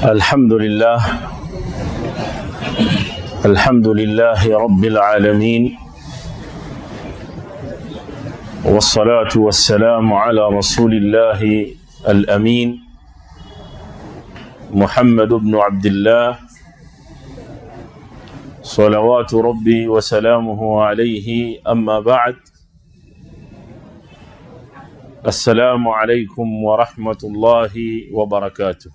الحمد لله رب العالمين، والصلاة والسلام على رسول الله الأمين محمد بن عبد الله صلوات ربي وسلامه عليه. أما بعد، السلام عليكم ورحمة الله وبركاته.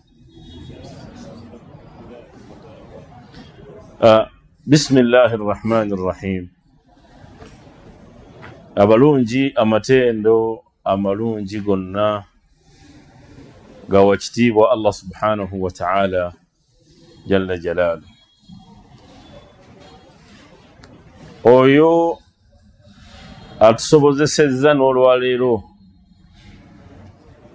بسم الله الرحمن الرحيم. abalungi amatendo amalungi gonna gawa kitiibwa Allah subhanahu wa ta'ala jalla jalalu. Oyo atusobozesezza n'olwaleero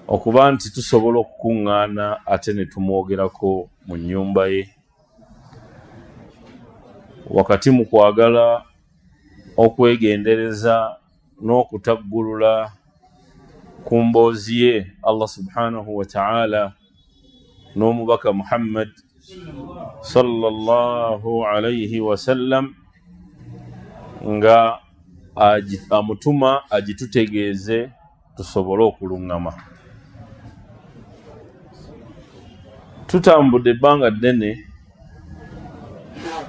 okuba nti tusobola okukuŋŋaana ate ne tumwogerako mu nnyumba ye wakati mu kwagala okwegendereza n'okutaggulula ku mboozi ye Allah subhanahu wa ta'ala n'omubaka Muhammad sallallahu alayhi wa sallam nga amutuma agitutegeeze tusobole okuluŋŋama. Tutambudde ebbanga ddene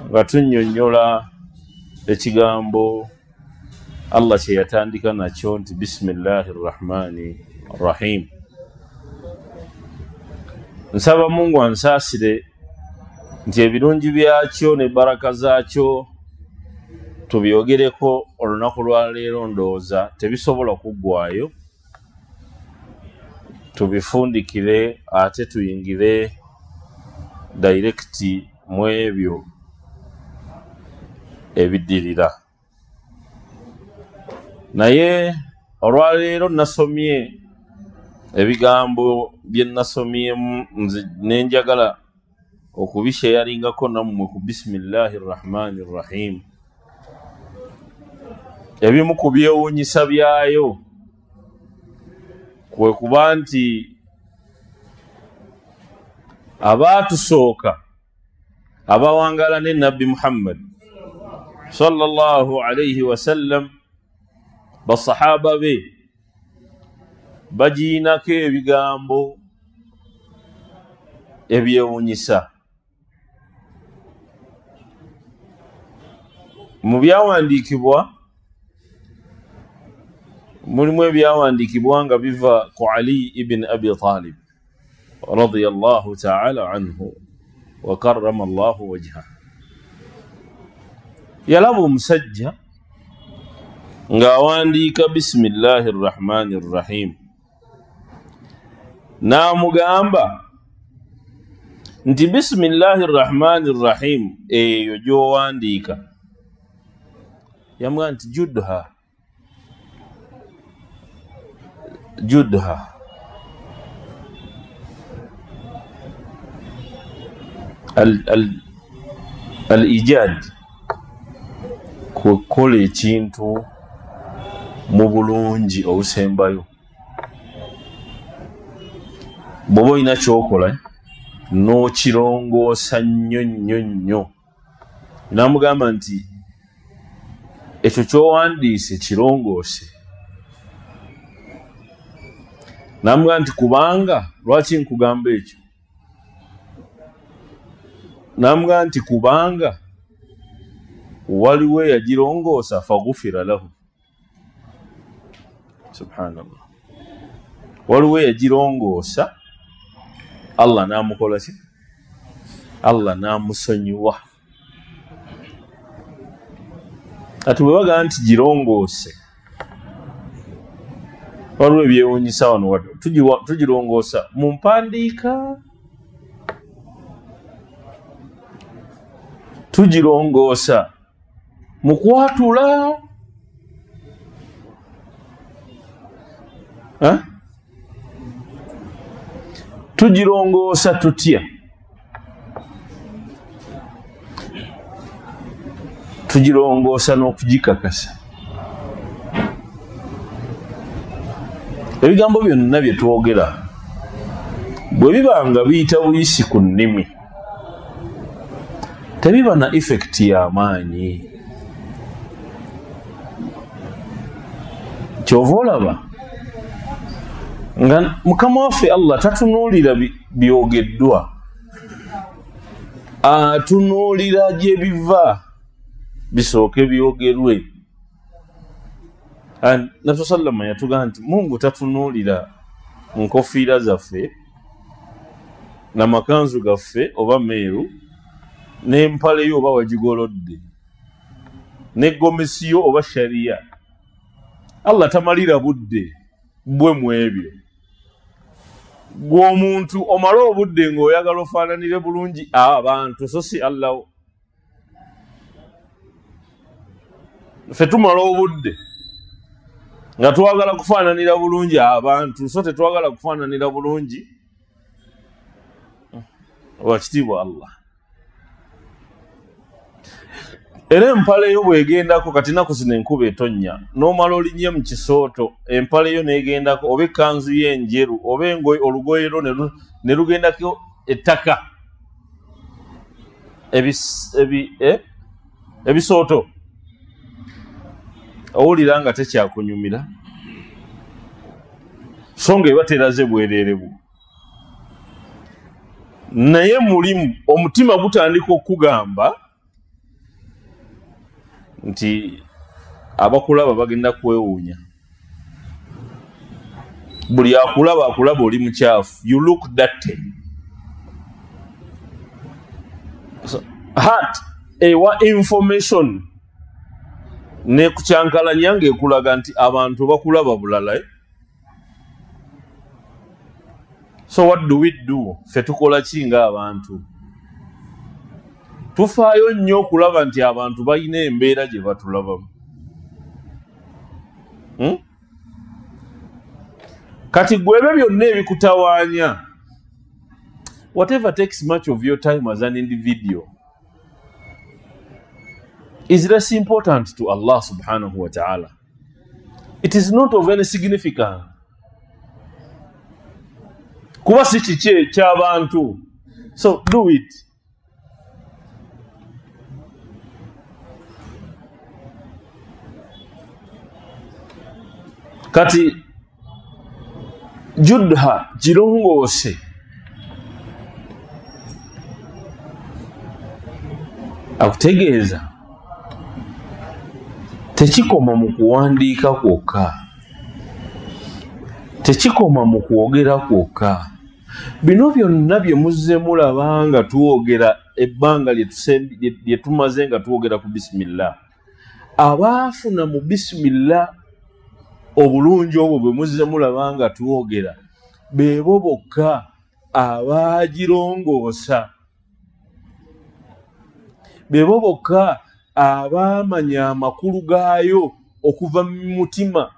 nga tunnyonnyola ekigambo Allah kye yatandika nakyo nti bisimillahi rrahmani rrahim. Nsaba Mungu ansaasire nti ebirungi byakyo ne baraka zaakyo tubyogereko olunaku lwa leero, ndowooza tebisobola kuggwaayo, tubifundikire ate tuyingire direkiti mu ebyo ebiddirira. Naye olwaleero nasomye ebigambo bye nasomyemu nenjagala okubisheyaringako nammwe ku bisimillahi rrahmani rrahim. Ebimu ku byewuunyisa byayo kwe kuba nti abaatusooka abawangala ne Nabbi Muhammad sallallahu alayhi wa sallam, basahaba be bagiinako ebigambo ebyewuunyisa. Mu byawandiikibwa mulimu ebyawandiikibwa nga biva ku Ali ibn Abi Talib radiyallahu ta'ala anhu wa karrama Allahu wajha. Yalaba omusajja ng'awandiika bisimillahi rrahmani rrahim, n'amugamba nti bisimillahi rrahmani rrahim eyo gy'owandiika, yamugamba nti judha al-ijad, kukola ekintu mu bulungi obusembayo. Bw'oba olina kyokola n'okirongoosa nnyo nnyo nnyo. N'amugamba nti ekyo ky'owandiise kirongoose. N'amugamba nti kubanga, lwaki nkugamba ekyo? N'amugamba nti kubanga waliwo eyagirongoosa faghufira lahu. Subhanallah. Waliwo eyagirongoosa, Allah n'amukola ki? Allah n'amusonyiwa. Ati bwe bagamba nti girongoose, waliwo ebyewuunyisa wano wadde tugirongoosa mu mpandiika, tugirongoosa mu kwatula, tugirongoosa tutya? Tugirongoosa n'okugikakasa. Ebigambo byonna bye twogera bwe bibanga biyita buyisi ku nnimi tebiba na effect y'amaanyi. Kyova olaba nga Mukama waffe Allah tatunuulira byogeddwa, atunuulira gye biva bisooke byogerwe. Nabbi sallama yatugamba nti Mungu tatunuulira nkofiira zaffe n'amakanzu gaffe oba meeru n'empale yo oba wagigolodde n'eggomesi yo oba shariya. Allah tamalira budde bwe mu ebyo. Gwe omuntu omala obudde ng'oyagala ofaananire bulungi abantu so si Allah. Ffe tumala obudde nga twagala kufaananira bulungi abantu so tetwagala kufaananira bulungi wakitiibwa Allah. Era empale yo bwegendako kati naku zino enkuba etonnya n'omala olinnye mu kisooto empale yo negendako oba ekkanzu y'enjeru oba olugoye lwo ne lugendako ettaka ebisooto owulira nga tekyakunyumira so nga eba teraze bwereerebu. Naye mulimu omutima gutandika okugamba nti abakulaba bagenda kwewuunya. Buli akulaba oli mukyafu. You look dirty. So, heart ewa information ne kucyankalanya ng'ekulaga nti abantu bakulaba bulala. So what do we do? Ffe tukola ki ng'abantu? Tufaayo nnyo okulaba nti abantu balina embeera gye batulabamu. Kati gwe ebyo byonna ebikutawaanya, whatever takes much of your time as an individual is less important to Allah subhanahu wa ta'ala. It is not of any significance. Kuba si kiki ky'abantu. So do it. Kati judha girongoose akutegeeza tekikoma mu kuwandiika kwokka, tekikoma mu kwogera kwokka. Bino byonna bye muzze mulaba nga twogera ebbanga lye tumaze nga twogera ku bisimillah, abaafuna mu bisimillah obulungi obwo bwe muzze mulaba nga twogera beebo bokka abaagirongoosa, beebo bokka abaamanya amakulu gaayo okuva mu mutima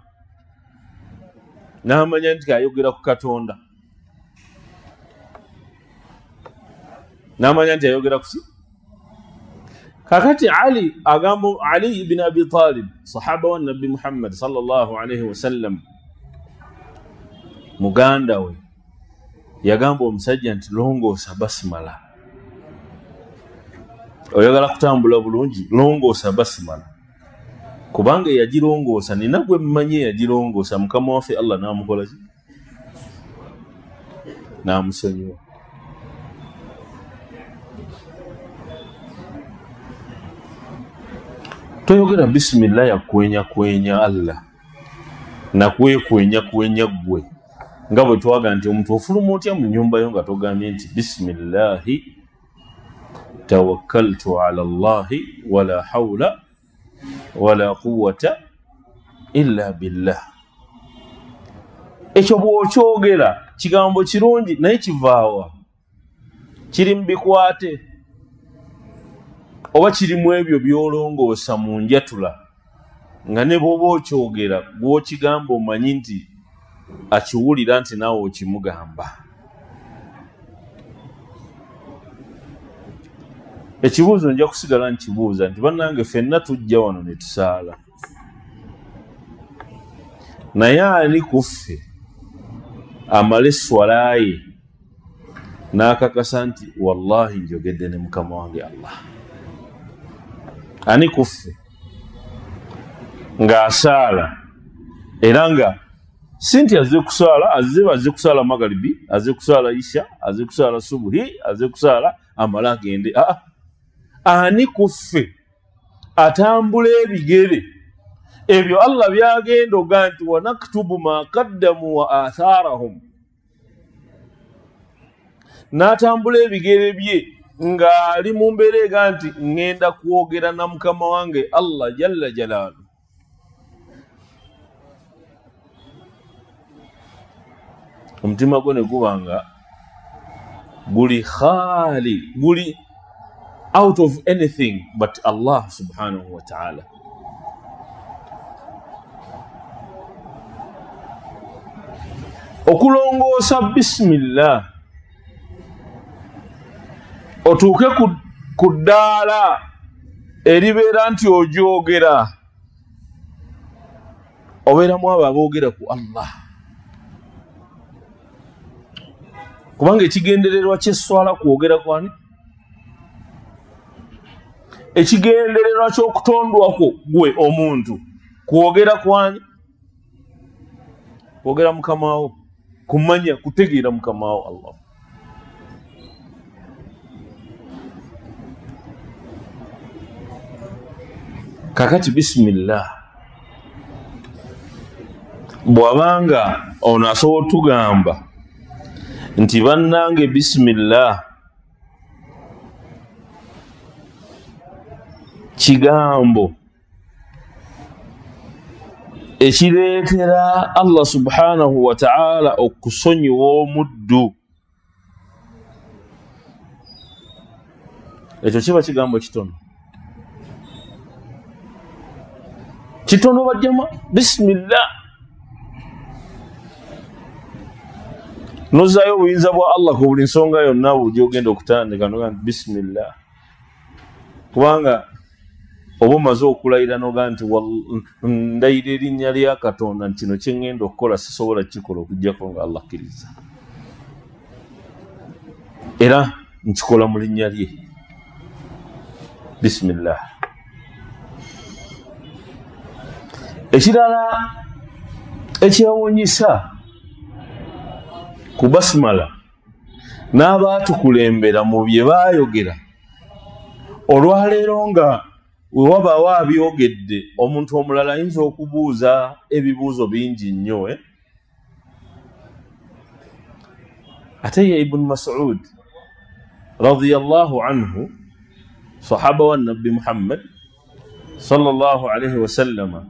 n'amanya nti ayogera ku Katonda, n'amanya nti ayogera ku ki. Kakati Ali agamba, Ali ibn Abi Talib sahaba wa Nabi Muhammad sallallahu alayhi wa sallam, muganda we yagamba omusajja nti longoosa basimala, oyagala kutambula bulungi longoosa basimala, kubanga yagirongoosa nina gwe mmanye yagirongoosa Mukama waffe Allah n'amukola ki, n'amusonyiwa. Toyogera bisimillah ya kwenya Allah na kwenya gwe nga bwe twaga nti omuntu ofuluma otya mu nyumba yo nga togambye nti bismillahi tawakkaltu ala Allahi wala hawla wala quwwata illa billah. Ekyo bw'okyogera kigambo kirungi naye kivaawa, kiri mu bikwate oba kirimu ebyo byolongoosa mu njatula nga ne bw'oba okyogera gw'okigamba omanyi nti akiwulira nti naawe okimugamba. Ekibuuzo nja kusigala nkibuuza nti bannange ffenna tujja wano ne tusaala, naye ani ku ffe amala esswala ye n'akakasa nti wallahi njogedde ne mukama wange Allah. Ani kuffe ng'asaala era nga sinti azze kusaala azze kusaala magaribi, azze kusaala isha, azze kusaala subuhi, azze kusaala amala agende. Ani kuffe atambula ebigere ebyo Allah byagenda oga nti wanaktubu ma qaddamu wa atharahum, n'atambula ebigere bye ng'ali mu mbeera ega nti ŋŋenda kwogera na mukama wange Allah jalla jalaalu. Omutima gwe ne guba nga guli khali, guli out of anything but Allah subhanahu wa ta'ala. Okulongoosa bismillah otuuke ku ddaala eribeera nti ogyogera obeeramu abo aboogera ku Allah, kubanga ekigendererwa ky'esswala kwogera kwani? Ekigendererwa ky'okutondwako gwe omuntu kwogera kwani? Kwogera mukama wo, kumanya kutegeera mukama wo Allah. Kakati bismillah bw'abanga ono asobola tugamba nti bannange bismillah kigambo ekireetera Allah subhanahu wa ta'ala okusonyiwa omuddu, ekyo kiba kigambo kitono. Kitono bajjama bismillah. Nozaayo obuyinza bwa Allah ku buli nsonga yonna bw'ogyogenda okutandika noga nti bismillah, kubanga oba omaze okulayira noga nti ndayira erinnya lya Katonda nti kino kye ŋŋenda okukola sisobola kukikola okuggyako nga Allah akkiriza, era nkikola mu linnya lye bismillah. Ekirala ekyewuunyisa ku basmala n'abaatukulembera mu bye baayogera olwaleero nga we wabaawo abyogedde omuntu omulala ayinza okubuuza ebibuuzo bingi nnyo. Ate ye Ibn Mas'ud radiyallahu anhu, sahaba wa Nabbi Muhammad sallallahu alayhi wa sallama,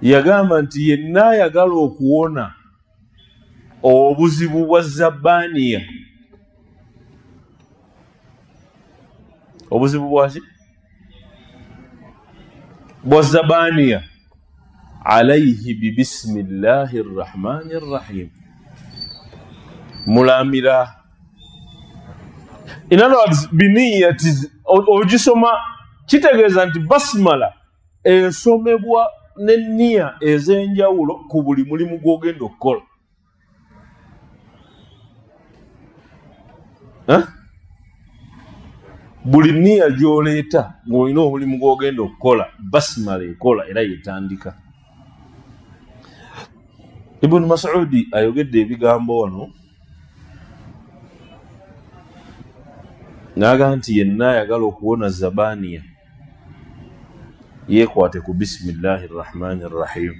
yagamba nti yenna ayagala okuwona obuzibu bwa zabaniya. Obuzibu bwaki? Bwa zabaniya. Alayhi bi bismillahi rrahmani rrahim. Mulamira. In other words, biniyati ogisoma kitegeeza nti basmala esomebwa n'enniya ez'enjawulo ku buli mulimu gw'ogenda okukola. Buli nniya gy'oleeta ng'olina omulimu gw'ogenda okukola, basmala ekola era yetandika. Ibn Mas'udi ayogedde ebigambo wano n'agamba nti yenna ayagala okuwona zabaniya yeekwate ku bismillahi rrahmani rrahim.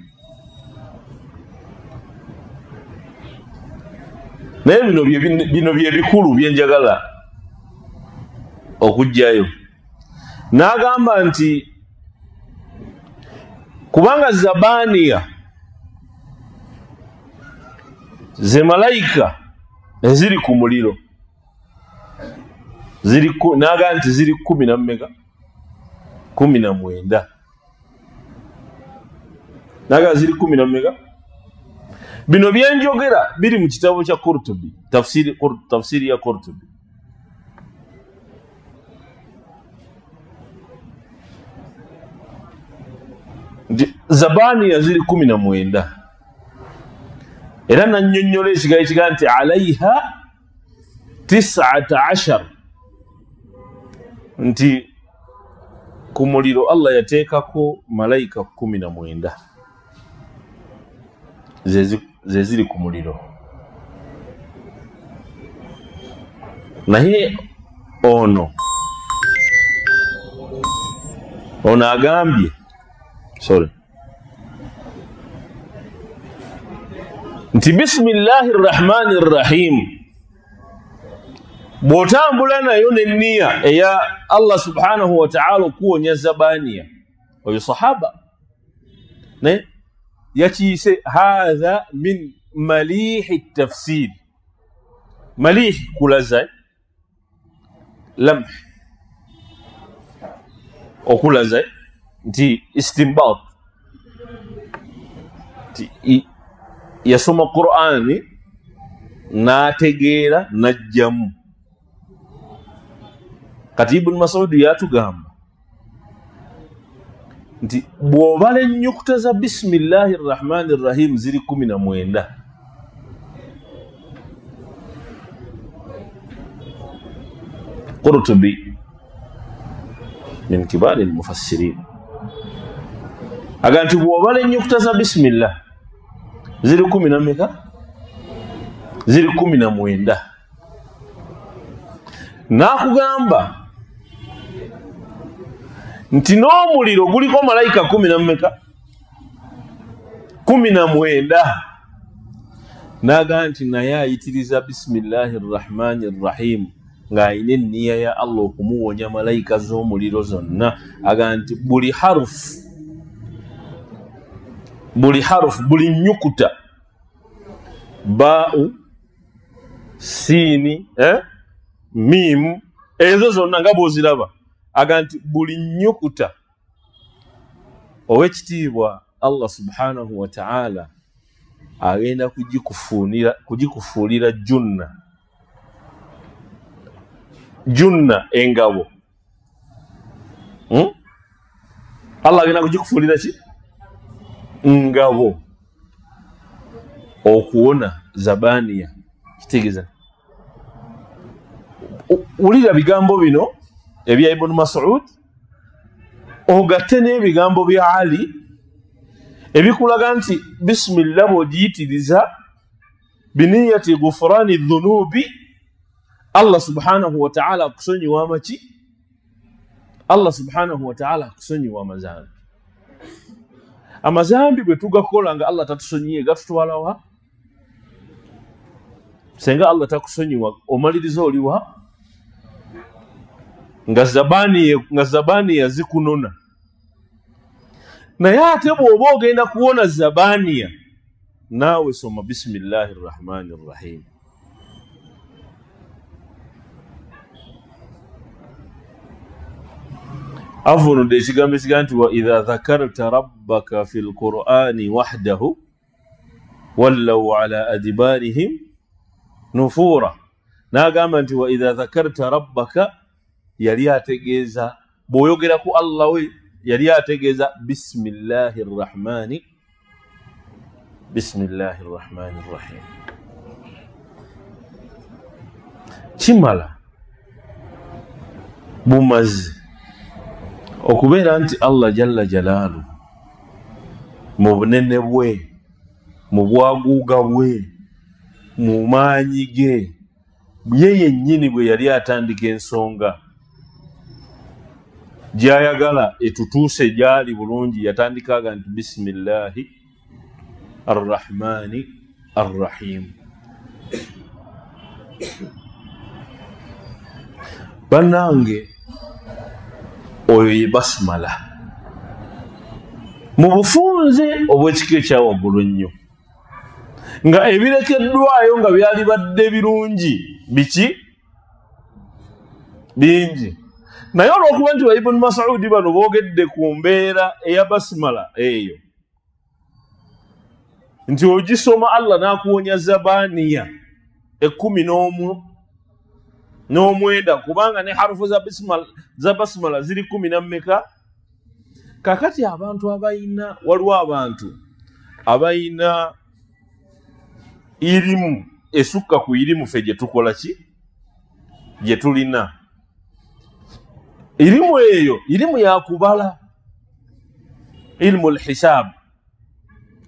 Naye bino bye bikulu bye njagala okujjayo. N'agamba nti kubanga zabaniya ze malayika eziri ku muliro n'agamba nti ziri 19. N'agamba ziri 10. Bino byenjogera biri mu kitabo kya Qurtubi, tafsiri ya Qurtubi. Zabaniya ziri 19. Era nannyonnyola ekigambo nti alayha 19 nti ku muliro Allah yateekako malayika 19 ze ziri ku muliro. Naye ono agambye nti bismillahir rahmanir rahim bw'otambula nayo n'enniya eya Allah subhanahu wa ta'ala okuwonya zabaniya. Oyo sahaba ne yakiyise hadha min malihi tafsir. Malih kulaza lamh okulaza nti istinbat nti yasoma Qur'ani n'ategeera n'ajjamu. Kati Ibn Mas'ud yatugamba nti bw'obala ennyukuta za bismillahir rahmanir rahim ziri 19. Qurtubi min kibari al-mufassirin aganti bw'obala ennyukuta za bismillah ziri 10 ziri 19. Nakugamba nti n'omuliro guliko malayika 19. Naga nti naye ayitiriza bismillahir rahmanir rahim ng'ayina enniya ya Allah okumuwonya malayika z'omuliro zonna. Aga nti buli harufu buli nyukuta ba'u siini mim ezo zonna nga bw'oziraba. Aga nti buli nyukuta ow'ekitiibwa Allah subhanahu wa ta'ala agenda kugikufuulira junna engabo. Allah agenda kugikufuulira ki? Ngabo okuwona zabaniya. Kitegeeza wulira bigambo bino ebya Ibn Mas'ud ogatte n'ebigambo bya Ali ebikulaga nti bismillah bw'ogiyitiriza biniyati ghufrani dhunubi Allah subhanahu wa ta'ala akusonyiwa amaki? Allah subhanahu wa ta'ala akusonyiwa amazambi. Amazambi bwe tugakola nga Allah tatusonyiye gatutwala wa? Senga Allah takusonyiwa omaliriza oliwa? Nga zabani yazikunona. Naye ate bw'oba ogenda kuwona zabaniya naawe soma bismillahir rahmanir rahim. Avunudde ekigambo ekiga nti wa idha dhakarta rabbaka fil qur'ani wahdahu wallaw ala adbarihim nufura. N'agamba nti wa idha dhakarta rabbaka yali ategeeza bw'oyogera ku Allah we yali ategeeza bismillahir rahmanir rahim. Kimala bumazi okubeera nti Allah jalla jalaalu mu bunene bwe, mu bwaguuga bwe, mu maanyi ge, ye yennyini bwe yali atandika ensonga gy'ayagala etutuuse gyali bulungi yatandikaga nti bismillahi arrahmani arrahim. Bannange oyo ye basmala mu bufunze obw'ekika ekyawaggulu ennyo, nga ebirekeddwayo nga byali badde birungi biki bingi. Naye olw'okuba nti ba Ibn Mas'ud bano boogedde ku mbeera eya basmala eyo nti ogisoma Allah n'akuwonya zabaniya 19 kubanga ne harufu za basmala ziri 10. Kakati waliwo abantu abayina irimu esukka ku irimu ffe gye tukola ki gye tulina irimu eyo irimu yakubala ilmu lhisab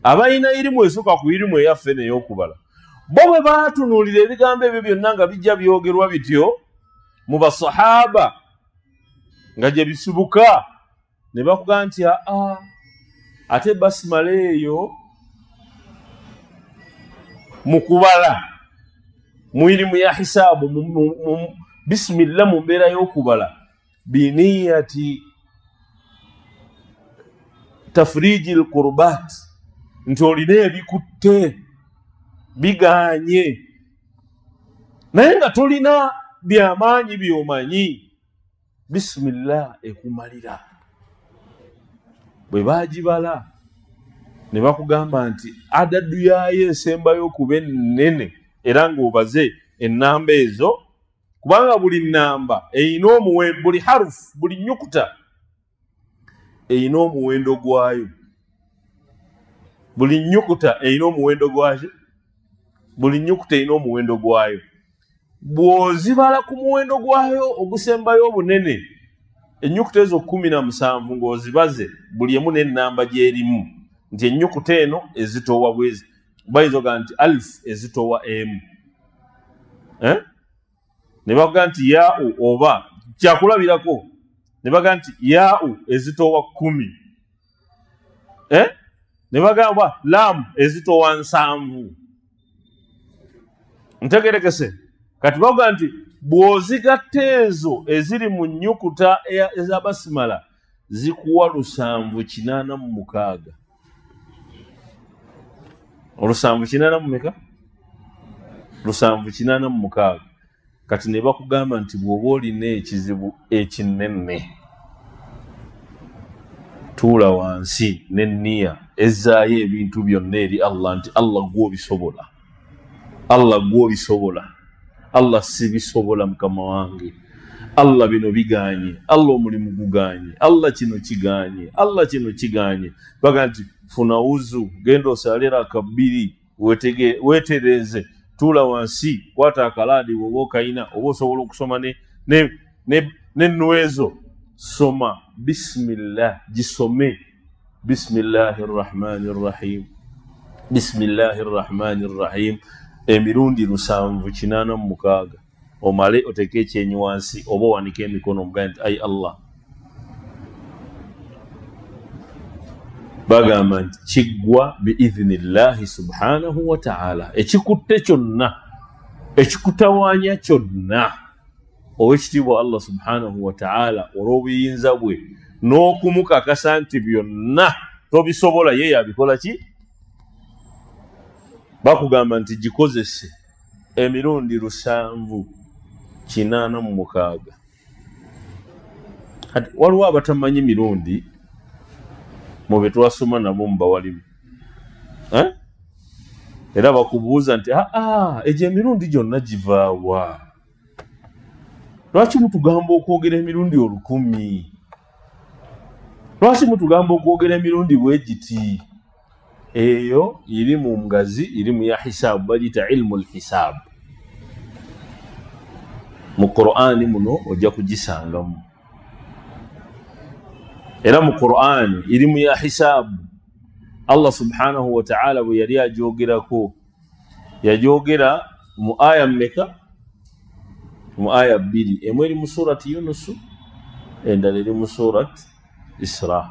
abalina irimu esooka ku irimu eyaffe neyokubala bo bwe batunuulira ebigambo ebyo byonna nga bijja byogerwa bityo mu basahaba nga gye bisibuka ne bakuga nti ate basimala eyo mu kubala mu irimu ya hisabu bisimillah mu mbeera y'okubala biniyati tafriji alqurbat nti olina ebikutte biganye naye nga tolina byamaanyi byomanyi bisimillah ekumalira bwe bagibala ne bakugamba nti adadu yayo esembayo okuba ennene era ng'obaze ennamba ezo kubanga buli nnamba eyina omuwendo buli harufu buli nyukuta eyina omuwendo gwayo buli nyukuta eyina omuwendo gwayo buli nyukuta eyina omuwendo gwayo bw'ozibala ku muwendo gwayo ogusembayo obunene ennyukuta ezo 17 ng'ozibaze buli emu n'ennamba gy'erimu nti ennyukuta eno ezitowa bwezi bayizoga nti alf ezitowa emu ne baga nti yau oba kyakulabirako ne baga nti yau ezitowa 10 ne bagamba lam ezitowa 7 ntegerekese kati baga nti bw'ozigatta ezo eziri mu nnyukuta ez'abasimala zikuwa 786 786 kati ne bakugamba nti bw'oba olina ekizibu ekinene tuula wansi n'enniya ezzaayo ebintu byonna eri Allah nti Allah gw'obisobola Allah gw'obisobola Allah sibisobola mukama wange Allah bino biganye Allah omulimu guganye Allah kino kiganye Allah kino kiganye baga nti funa uzu genda osalira akabiri wetereze tuula wansi kwata akaladi bw'oba okayina oba osobola okusoma n'enwezo soma bismillah gisome bismillahirrahmanirrahim bismillahirrahmanirrahim emirundi 786 omale oteke ekyenyi wansi oba owanike emikono omugambe nti ai Allah bagamba nti kiggwa biidhnillahi subhanahu wa ta'ala ekikutte kyonna ekikutawaanya kyonna ow'ekitiibwa Allah subhanahu wa ta'ala olw'obuyinza bwe n'okumukakasa nti byonna tobisobola ye yabikola ki bakugamba nti gikozese emirundi 786 waliwo abatamanyi mirundi mu bye twasoma nabo mubawalimu era bakubuuza nti egyo emirundi gyonna givaawa lwaki mutugamba okwogera emirundi 1000 lwaki mutugamba okwogera emirundi bwe giti eyo iri mu ngazi iri mu ya hisabu bagita ilmu lhisab mu Qur'ani muno ojja kugisangamu era mu Qur'ani iri mu ya hisabu Allah subhanahu wa ta'ala bwe yali agyogerako yajogera mu aya mmeka mu aya 2 emu eri mu surati Yunus endala eri mu surati Isra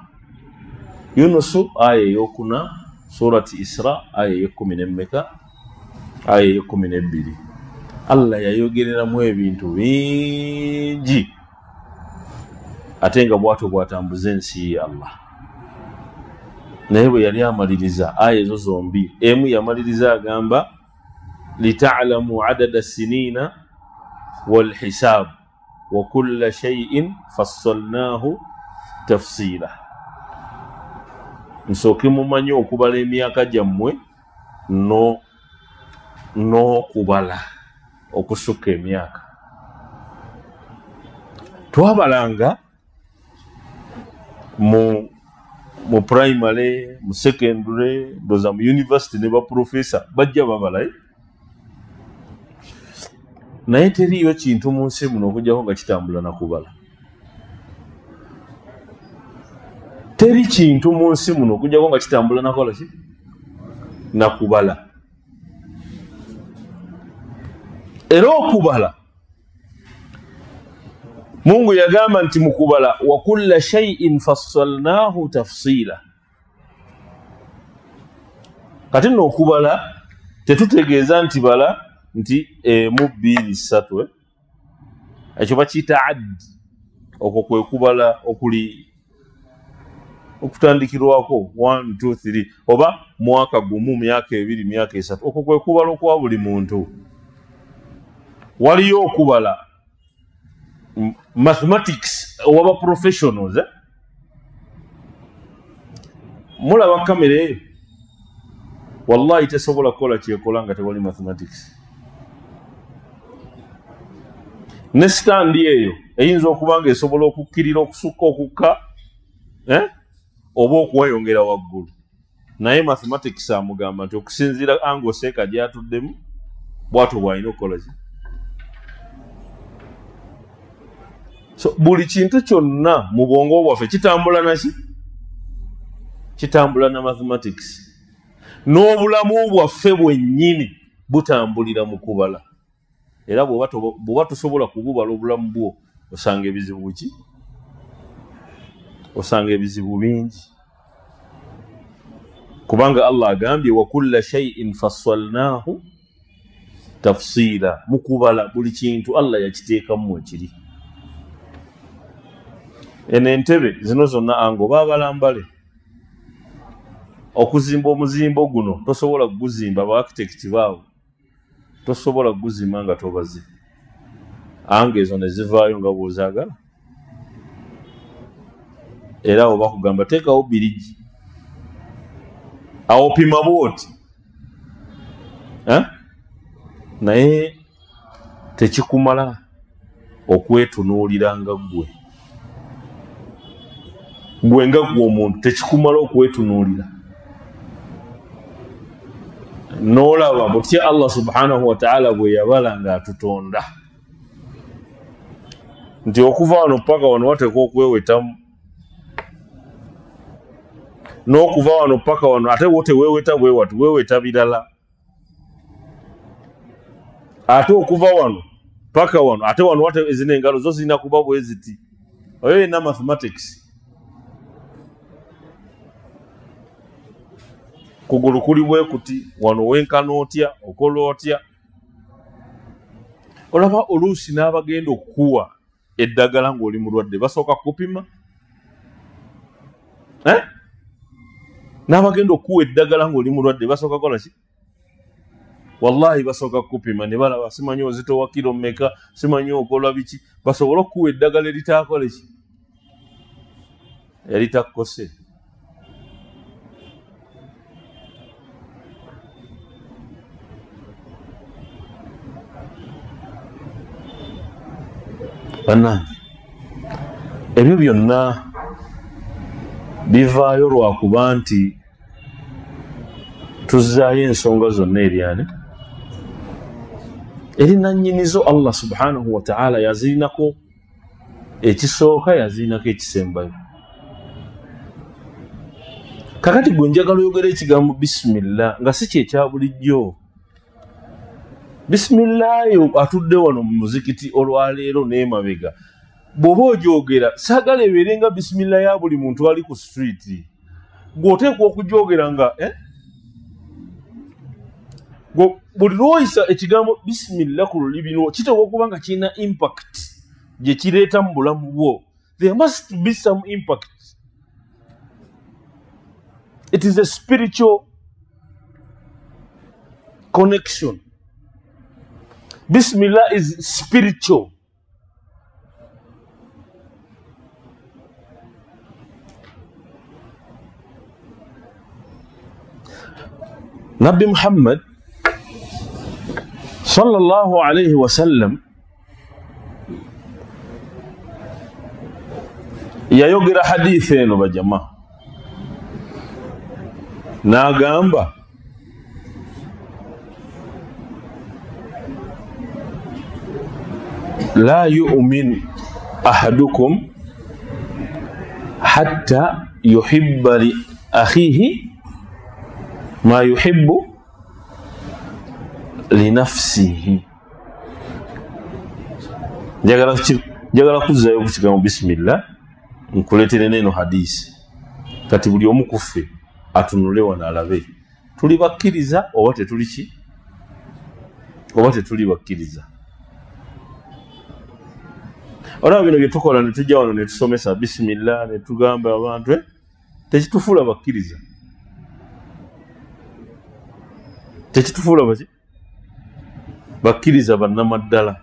Yunus aya eyokuna surati Isra aya y'ekumeka aya y'ekumibiri Allah yayogereramu ebintu bingi ate nga bw'atyo bw'atambuza ensi ya Allah naye bwe yali amaliriza aya ezo zombi emu yamaliriza agamba lita'lamu adada sinina wal hisab wa kulla shay'in fassalnahu tafsila nsooke mumanyi okubala emyaka gyammwe n'okubala okusukka emyaka twabalanga mu primary mu secondary ndoza mu university ne ba professor bajja babala naye teriyo kintu mu nsi muno okujjako nga kitambula nakubala. Teri kintu mu nsi muno okujjako nga kitambula nakola ki nakubala. Era okubala Mungu yagamba nti mukubala wa kulla shay'in fassalnahu tafsila. Kati no okubala tetutegeeza nti bala nti mu 2 3 ekyo bakiyita addi. Okwo kwe kubala okuli okutandikirwako 1 2 3 oba mwaka gumu myaka 2 myaka 3. Okwo kwe kubala okwa buli muntu. Waliyo okubala mathematics waba professionals mulaba kamera eyo wallahi tesobola kukola kyekola nga tewali mathematics. Ne stand eyo eyinza okuba nga esobola okukkirira okusukka okukka oba okuwayongera waggulu, naye mathematics amugamba nti okusinziira angoseeka gyatuddemu bwatyo bwalina okukola ki. So buli kintu kyonna mu bwongo bwaffe kitambula naki kitambula na mathematics. N'obulamu bwaffe bwennyini butambulira mu kubala. Era bw'oba tosobola kububala obulamu bwo osanga ebizibu ki? Osanga ebizibu bingi. Kubanga Allah agambye wa kulla shay'in fassalnahu tafsila. Mu kubala buli kintu Allah yakiteekamu ekiri. Eno entebe zino zonna ango babalambale. Okuzimba omuzimbo guno tosobola kuguzimba ba architect baawo. Tosobola kuguzimba nga tobaze. Ange ezo ne zivaayo nga bw'ozaagala. Era oba kugamba teekawo birigi. Awo pima bwoti. Naye tekikumala okwetunuulira nga ggwe. Gwe nga gwe omuntu tekikumala okwetunuulira. N'olaba butya Allah subhanahu wa ta'ala bwe yabala nga atutonda. Nti okuva wano paka wano wateeka okwewetamu. N'okuva wano paka wano ate wote weeweta bwe watu weeweta birala. Ate okuva wano paka wano ate wano wate ezina engalo zo zirina kuba bwe ziti. Oyo yenna mathematics. Kugulu kuli bwe kuti wano wenkana otya okola otya. Olaba oluusi n'abagenda okukuwa eddagala ng'oli mulwadde basooka kupima. N'abagenda okukuwa eddagala ng'oli mulwadde basooka kola ki? Wallahi basooka kupima ne balaba simanyi ozitowa kilo mmeka, simanyi okola biki, basobola okukuwa eddagala eritaakole ki? Eritakkose. Bannange ebyo byonna bivaayo lwakuba nti tuzzaayo ensonga zonna eryani eri nannyinizo Allah subhanahu wa ta'ala yazirinako ekisooka yazirinako ekisembayo. Kakati gwe njagala oyogera ekigambo bisimillah nga si kyekya bulijjo. Bismillah yo atudde wano mu muzikiti olwaleero n'emabega. Bw'oba ogyogera saagala ebeerenga bisimillah ya buli muntu ali ku street. Gw'oteekwa okugyogera nga buli lwoyisa ekigambo bisimillah ku lulimi lwo kiteekwa okuba nga kirina impact gye kireeta mu bulamu bwo. There must be some impact. It is a spiritual connection. Bismillah is spiritual. Nabi Muhammad sallallahu alayhi wa sallam yayogera hadithi eno bajama n'agamba la yu'min ahadukum hatta yuhibba li akhihi ma yuhibbu li nafsihi. Njagala kuzzayo ku kigambo bismillah nkuleetere neno hadisi kati buli omu ku ffe atunule wano alabe tuli bakkiriza oba tetuli ki oba tetuli bakkiriza. Olaba bino bye tukola ne tujja wano ne tusomesa bismillah ne tugamba abantu tekitufuula bakkiriza, tekitufuula baki bakkiriza bannamaddala.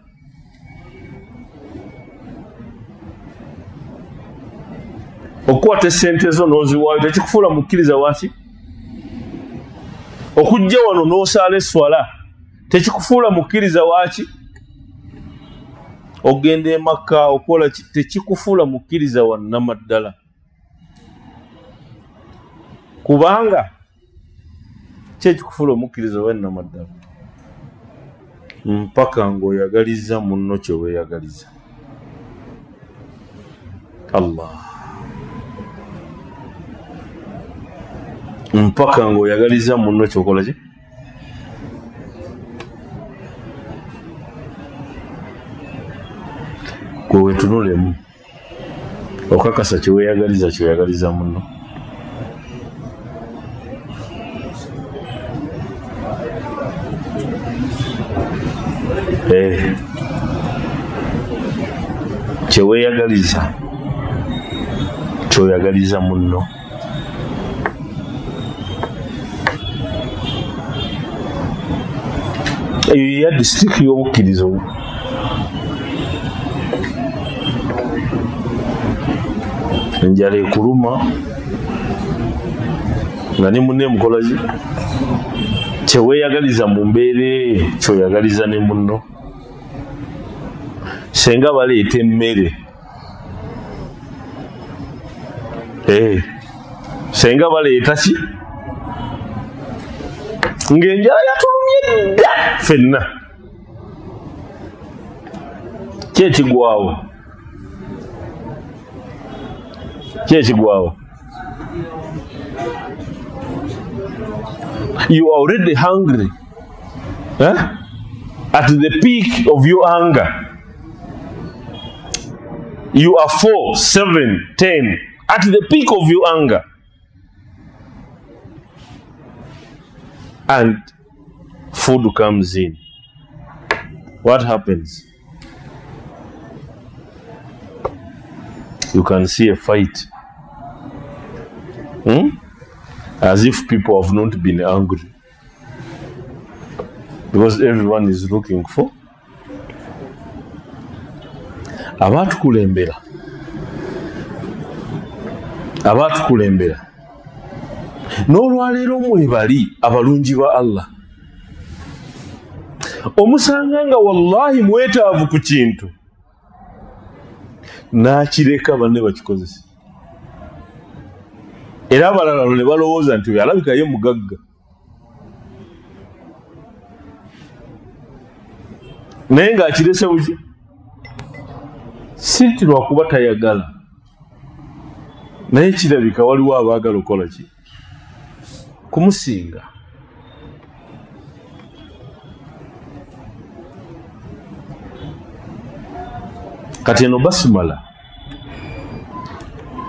Okukwata essente zo n'oziwaayo tekikufuula mukkiriza waki. Okujja wano n'osaala eswala tekikufuula mukkiriza waki. Ogenda e Makka okola tekikufuula mukkiriza wannamaddala, kubanga kyekikufuula omukkiriza wannamaddala mpaka ng'oyagaliza munno kye weeyagaliza. Allah, mpaka ng'oyagaliza munno kyokola ki gwe wetunulemu okakasa kyeweeyagaliza munno. Kyeweeyagaliza kyoyagaliza munno. Eyo ya disitulikiti y'obukkiriza obu. Enjala ekuluma nga ne munne mukola ki kyeweeyagaliza mu mbeera kyoyagaliza ne munno. Senga baleeta emmere, senga baleeta ki ng'enjala yatulumye dda ffenna, kyekigwawo you are already hungry, at the peak of your hunger. You are 4, 7, 10 at the peak of your hunger, and food comes in. What happens? You can see a fight, as if people have not been hungry, because everyone is looking for. Abatukulembera n'olwaleero mwebali abalungi ba Allah, omusanga nga wallahi mwetaavu ku kintu n'akireka banne bakikozesa, era abalala ne balowooza nti oyo alabika ye mugagga, naye ng'akirese buki si nti lwakuba tayagala, naye kirabika waliwo abaagala okukola ki kumusinga. Kati eno basmala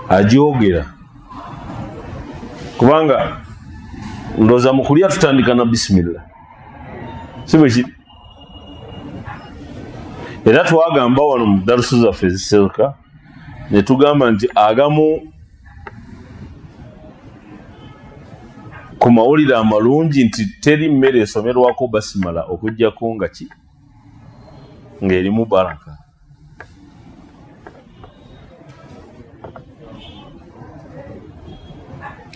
agyogera kubanga ndowooza mu kulya tutandika na bisimillah, si bwe kiri? Era twagamba wano mu darusu zaffe ezisooka ne tugamba nti agamu ku mawulire amalungi nti teri mmere esomerwako basimala okuggyako nga ki ng'erimu baraka.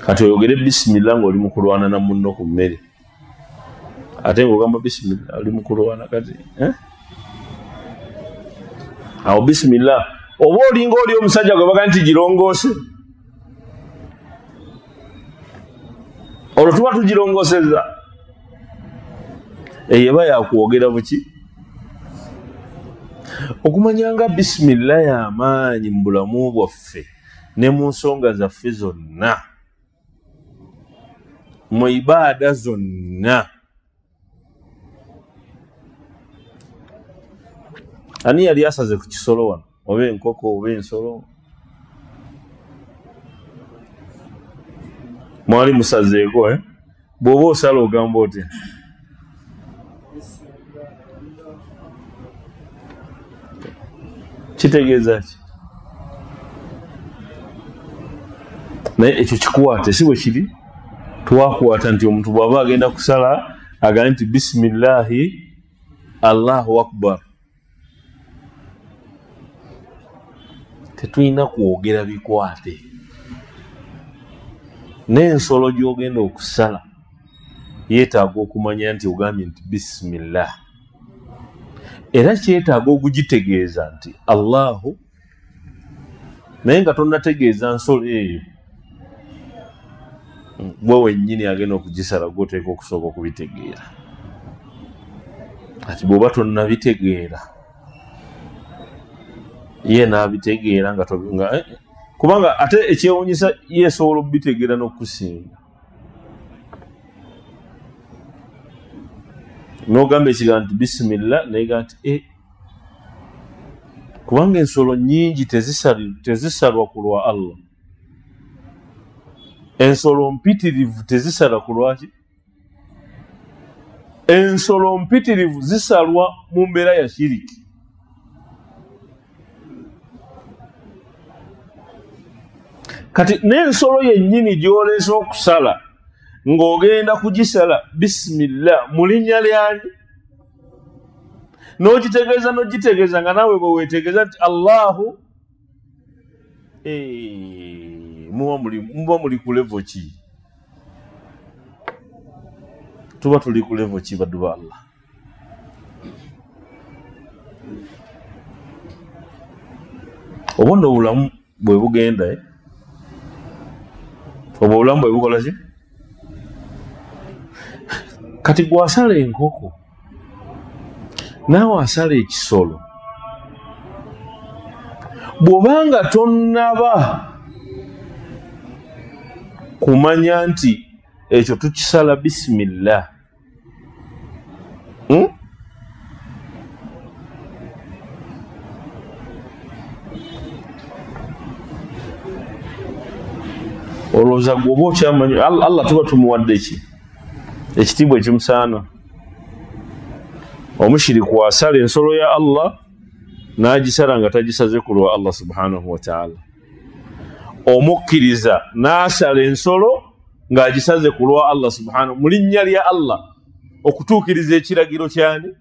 Kati oyogere bisimillah ng'oli mu kulwana na munno ku mmere, ate ng'ogamba bisimillah oli mu kulwana kati awo bisimillah oba olinga oli omusajja gwe baga nti girongoose, olwo tuba tugirongoosezza, eyo eba yakwogera buki. okumanyanga bismillah y'amaanyi mu bulamu bwaffe ne mu nsonga zaffe zonna mu ibaada zonna. Ani yali asaze ku kisolo wano oba enkoko oba ensolo? Mwali musazeeko bw'oba osala ogamba otya? Kitegeeza ki? Naye ekyo kikwate si bwe kiri. Twakwata nti omuntu bw'aba agenda kusala agamba nti bisimillahi allahu akbar. Tetulina kwogera bikwate. N'ensolo gy'ogenda okusala yeetaaga okumanya nti ogambye nti bisimillah. Era kyetaaga okugitegeeza nti allahu, naye nga tonnategeeza nsolo eyo gwe wennyini agenda okugisala gw'oteeka okusooka okubitegeera. Ati bw'oba tonnabitegeera ye n'abitegeera nga kubanga ate ekyewuunyisa yeesobola okubitegeera n'okusinga. N'ogamba ekigambo nti bisimillah naye nti kubanga ensolo nnyingi tezisalwa ku lwa Allah. Ensolo mpitirivu tezisala ku lwaki? Ensolo mpitirivu zisalwa mu mbeera ya shiriki. Kati n'ensolo yennyini gy'oleese okusala ng'ogenda kugisala bisimillah mu linnya lyani? N'ogitegeeza nga naawe bwe weetegeeza nti Allahu, muba muli ku level ki? Tuba tuli ku level ki baddu ba Allah? Obundi obulamu bwe bugenda oba obulamu bwe bukola ki? Kati gwasala enkoko naawe asala ekisolo, bw'obanga tonnaba kumanya nti ekyo tukisala bisimillah, olowooza gwoba okyamanyi Allah tuba tumuwadde ki? Ekitiibwa ekimusaana. Omushiriku asala ensolo ya Allah n'agisala nga tagisaze ku lwa Allah subhanahu wa ta'ala. Omukkiriza n'asala ensolo ng'agisaze ku lwa Allah subhanahu mu linnya lya Allah okutuukiriza ekiragiro kyani?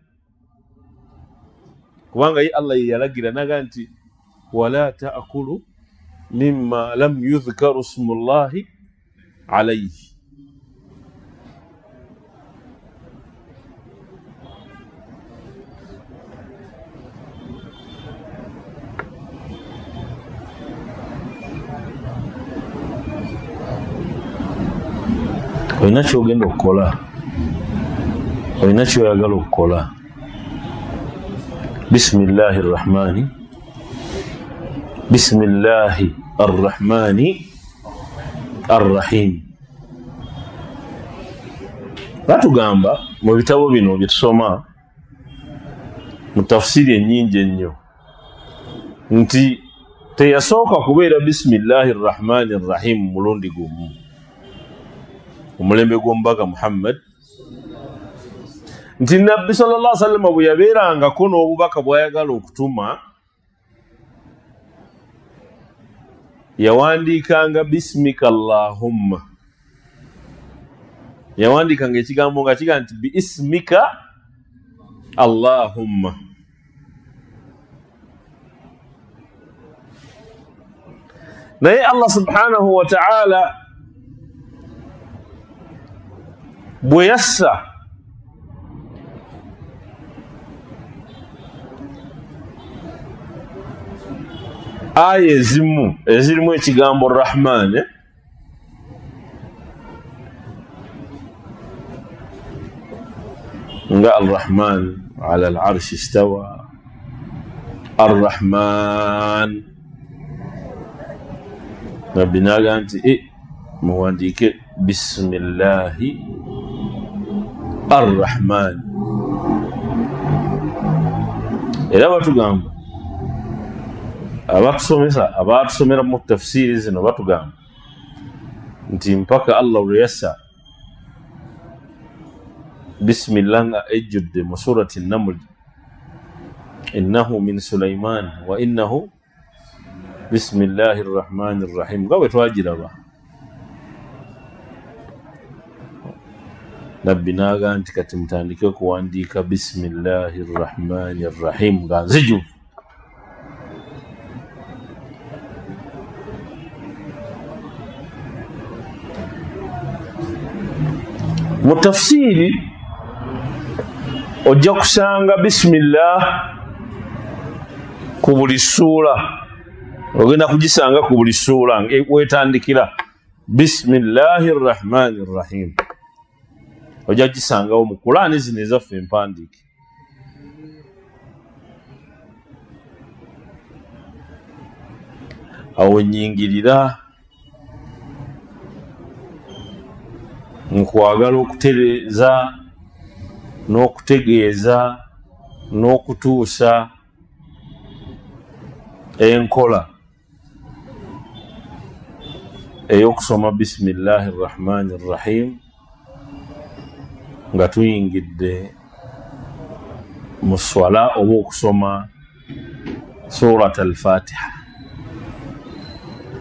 Kubanga ye Allah ye yalagira naga nti wala ta'kulu mimma lam yudhkaru ismullahi alayhi. Olina kyogenda okukola, olina kyoyagala okukola. Bismillahi rrahmani, bismillahi arrahmani arrahim. Batugamba mu bitabo bino bye tusoma mu tafsiri ennyingi ennyo nti teyasooka kubeera bismillahi rrahmani rrahim mulundi gumu. Omulembe gw'omubaka Muhammad nti Nabbi sallallahu alaihi wasallam bwe yabeerangako n'obubaka bw'ayagala okutuma yawandiikanga bismika Allahumma, yawandiikanga ekigambo nga kiga nti biismika Allahumma. Naye Allah subhanahu wa ta'ala bwe yassa aya ezimu ezirimu ekigambo Rahman nga Al-Rahman ala al-arshi istawa, Ar-Rahman. Nabbi naga nti muwandike bismillahi Ar-Rahman. Era batugamba abatusomera mu tafsiri zino batugamba nti mpaka Allah uliyassa bismillah nga ejjudde mu surati Naml, innahu min Sulaiman wa innahu bismillahi rrahmani rrahim, nga bwe twagiraba. Nabbi naga nti kati mutandike kuwandiika bismillahi rrahmani rrahim nga nzijuvu. Mu tafsiri ojja kusanga bismillah ku buli ssuula, ogenda kugisanga ku buli ssuula wetandikira bismillahi rrahmani rrahim. Ojja kugisangawo mu Qur'ani zino ezaffe empandiike. Awo nnyingirira nkwagala okutereeza n'okutegeeza n'okutuusa enkola ey'okusoma bismillahi rrahmani rrahim nga tuyingidde mu swala oba okusoma surat al-Fatiha.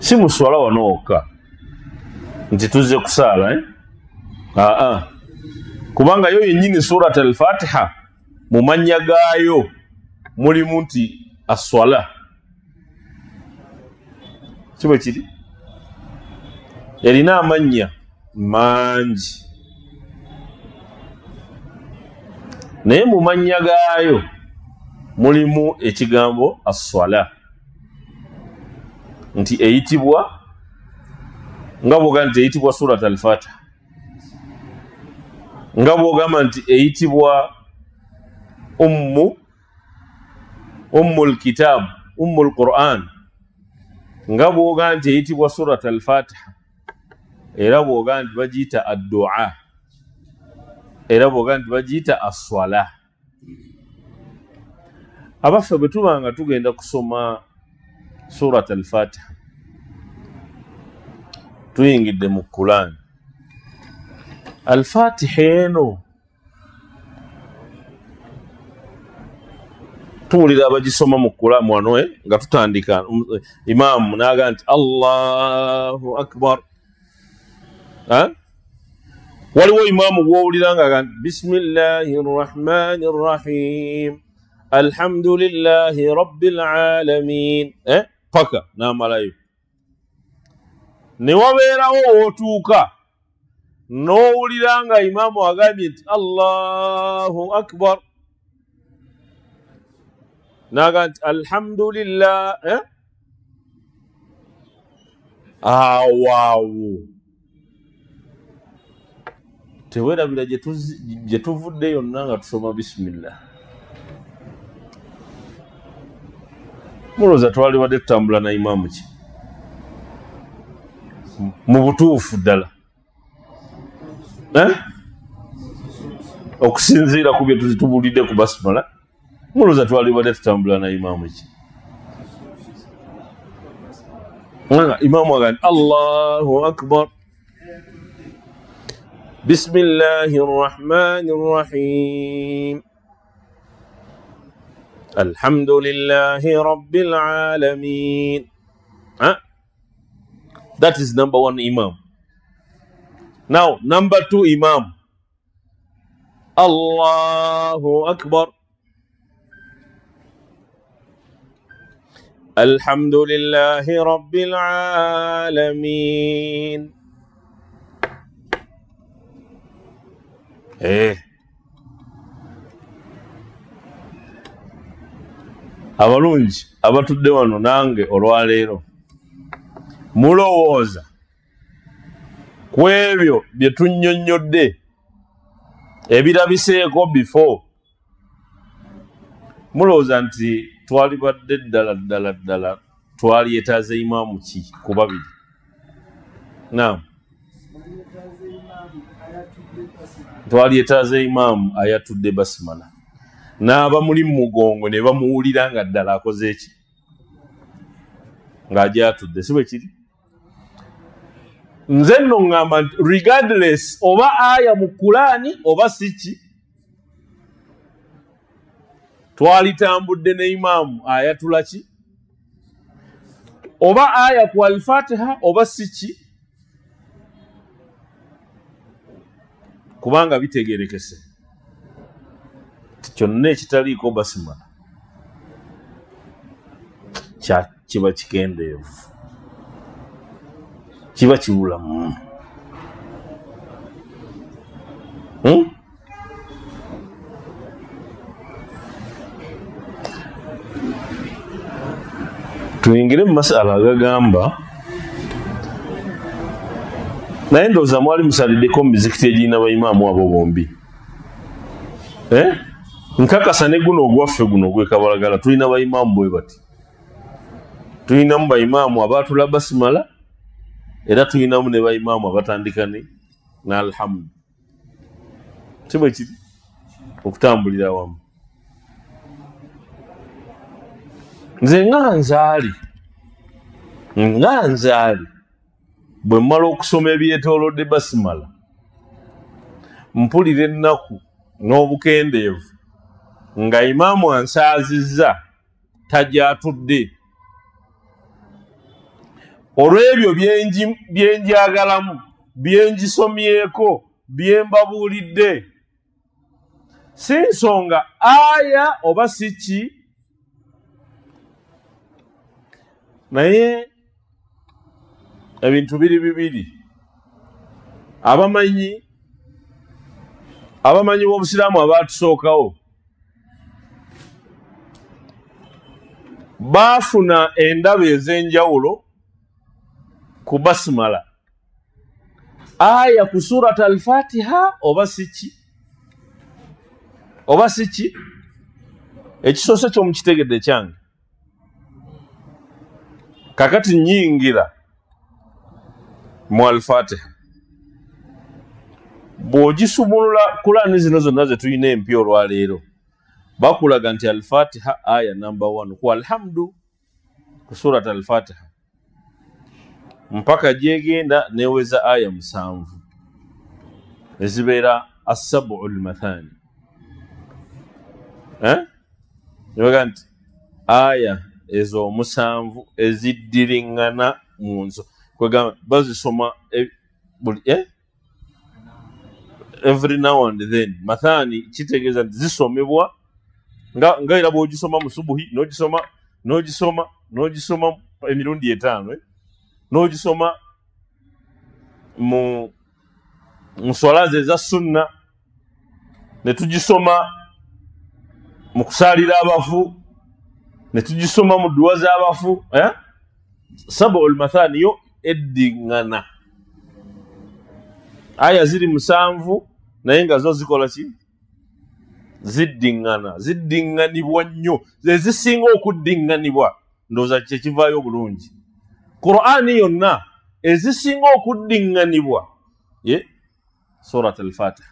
Si mu swala wano wokka nti tuzze kusaala kubanga yo yennyini surat al-Fatiha mu mannya gaayo mulimu nti as-swala. Si bwe kiri? Erina amannya mangi naye mu mannya gaayo mulimu ekigambo as-swala, nti eyitibwa nga bw'ogamba nti eyitibwa surat al-Fatiha, nga bw'ogamba nti eyitibwa ummul kitab, ummul Qur'an, nga bw'ogamba nti eyitibwa surat al-Fatiha, era bw'ogamba nti bagiyita ad-du'a, era bw'ogamba nti bagiyita as-swala. Abaffe bwe tuba nga tugenda kusoma surat al-Fatiha tuyingidde mu Qur'an, al-Fatiha eno tuwulira abagisoma mu Qur'an wano nga tutandika imaamu n'agamba nti Allahu akbar. Waliwo imaamu gw'owulira nga agamba bismillahi rrahmani rrahim alhamdulillahi rabbil alamin paka n'amalayo. Ne wabeerawo wootuuka n'owulira nga imaamu agambye nti Allahu akbar n'agamba nti alhamdulillah awaawo tewerabira gye tuvudde yonna nga tusoma bismillah. Mulowooza twali wadde tutambula na imaamu ki mu butuufu ddala okusinziira ku bye tubulidde ku basmala? Mulowooza twali wadde tutambula na imaamu ki? Imaamu agamba Allahu akbar bismillahi rrahmani rrahim alhamdulillahi rabbil alamin. That is number one imam. Now number two imam, Allahu akbar alhamdulillahi rabbil alamin. Abalungi abatudde wano nange olwaleero mulowooza ku ebyo bye tunnyonnyodde ebirabiseeko before, mulowooza nti twali badde ddala twali yetaaze imaamu ki ku babiri? Naam, twali yetaaze imaamu ayatudde basimala n'aba muli mugongo ne bamuwulira nga ddala akoze eki ng'agyatudde, si bwe kiri? Nze nno ŋŋamba nti regardless oba aya mu Kulaani oba si ki, twalitambudde ne imaamu ayatula ki, oba aya ku Al-Fatiha oba si ki, kubanga bitegerekese kyonna ekitaliiko basimala kiba kikendeevu, kiba kiwulamu. Tuyingire mu masala agagamba, naye ndowooza mwali musaliddeko mu mizikiti egirina bayimaamu abo bombi. Nkakasa ne guno ogwaffe guno ogw'ekabalagala tulina bayimaamu bwe bati. Tulinamu bayimaamu abaatula basimala era tulinamu ne bayimaamu abatandika ne alhamdu. Si bwe kiri? Okutambulira wamu. Nze nga nzaali bwe mmala okusoma ebyetoolodde basimala mpulira ennaku n'obukendeevu nga imaamu ansaazizza tagyatudde, olw'ebyo byenjagalamu byenjisomyeko byembabuulidde, si nsonga aya oba si ki, naye ebintu biri bibiri. Abamanyi b'obusiraamu abaatusookawo baafuna endaba ez'enjawulo ku basimala, aya ku surat Al-Fatiha oba si ki, ekisoose ky'omukitegedde kyange. Kakati nnyingira mu Al-Fatiha, bw'ogisumulula Kulaani zino zonna ze tulina empya olwaleero bakulaga nti Al-Fatiha aya number 1 ku alhamdu ku surat Al-Fatiha mpaka gyegenda neweza aya 7 ezibeera as-sab'u al-mathani. Yoga nti aya ezo 7 eziddiriŋŋana mu nso kwegamba bazisoma every now and then. Mathani kitegeeza nti zisomebwa nga era bw'ogisoma mu subuhi n'ogisoma emirundi 5, n'ogisoma mu swala ze eza sunna, ne tugisoma mu kusaalira abafu, ne tugisoma mu dduwa z'abafu. Sab'ul mathani yo eddiŋŋana, aya ziri 7 naye nga zo zikola ki? Ziddiŋŋanibwa nnyo, ezisinga okuddiŋŋanibwa ndowooza kyekivaayo bulungi. Qur'ani yonna ezisinga okuddiŋŋanibwa surat Al-Fatiha,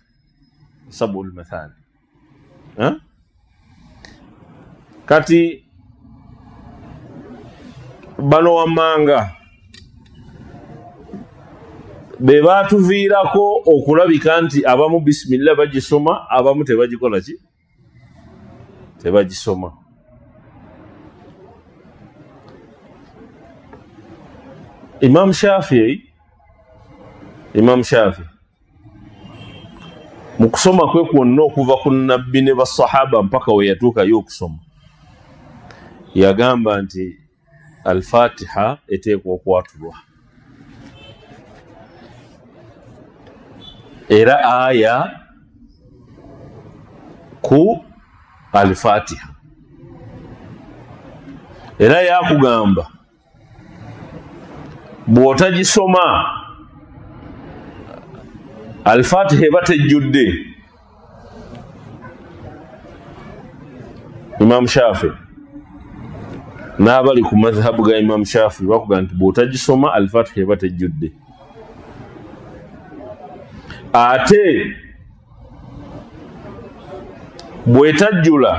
sab'ul mathani. Kati bano wammanga be baatuviirako okulabika nti abamu bisimillah bagisoma, abamu tebagikola ki? Tebagisoma. Imam Shafi'i mu kusoma kwe kwonna okuva ku nabbi ne basahaba mpaka we yatuukayo okusoma yagamba nti Al-Fatiha eteekwa okwatulwa, era aya ku Al-Fatiha, era yakugamba bw'otagisoma Al-Fatiha eba tejjudde. Imam Shafi n'abali ku madhhabu ga Imam Shafi bakuga nti bw'otagisoma al-Fatiha eba tejjudde. Ate bw'etajjula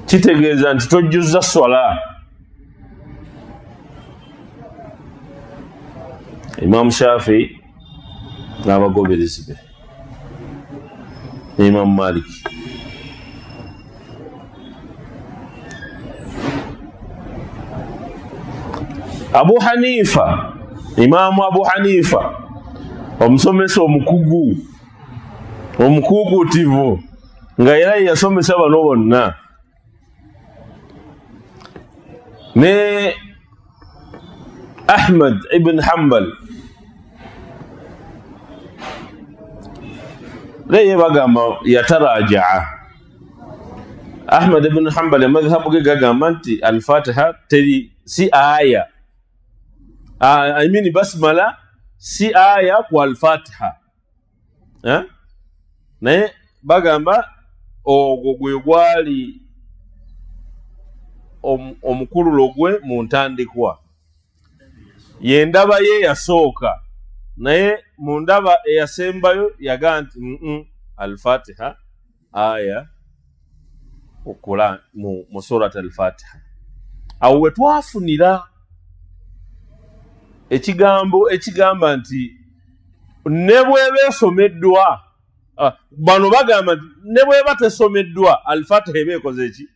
kitegeeza nti tojjuzza swala. Imam Shafi n'abagoberezi be, Imam Malik. Abu Hanifa, Imam Abu Hanifa, omusomesa omukugu, omukukutivu, nga era yasomesa bano bonna. Ne Ahmad ibn Hanbal leye bagamba yatarajaa. Ahmad ibn Hanbal madhhabu ge gagamba nti al-Fatiha teri si aya, I mean basmala si aya ku al-Fatiha. Naye bagamba ogwo gwe gwali omukululo gwe mu ntandikwa, ye ndaba ye yasooka, naye mu ndaba eyasembayo yaga nti al-Fatiha aya okula mu surat al-Fatiha. Awo we twafunira ekigambo ekigamba nti ne bw'eba esomeddwa, bano bagamba nti ne bw'eba tesomeddwa al-Fatiha eba ekoze eki?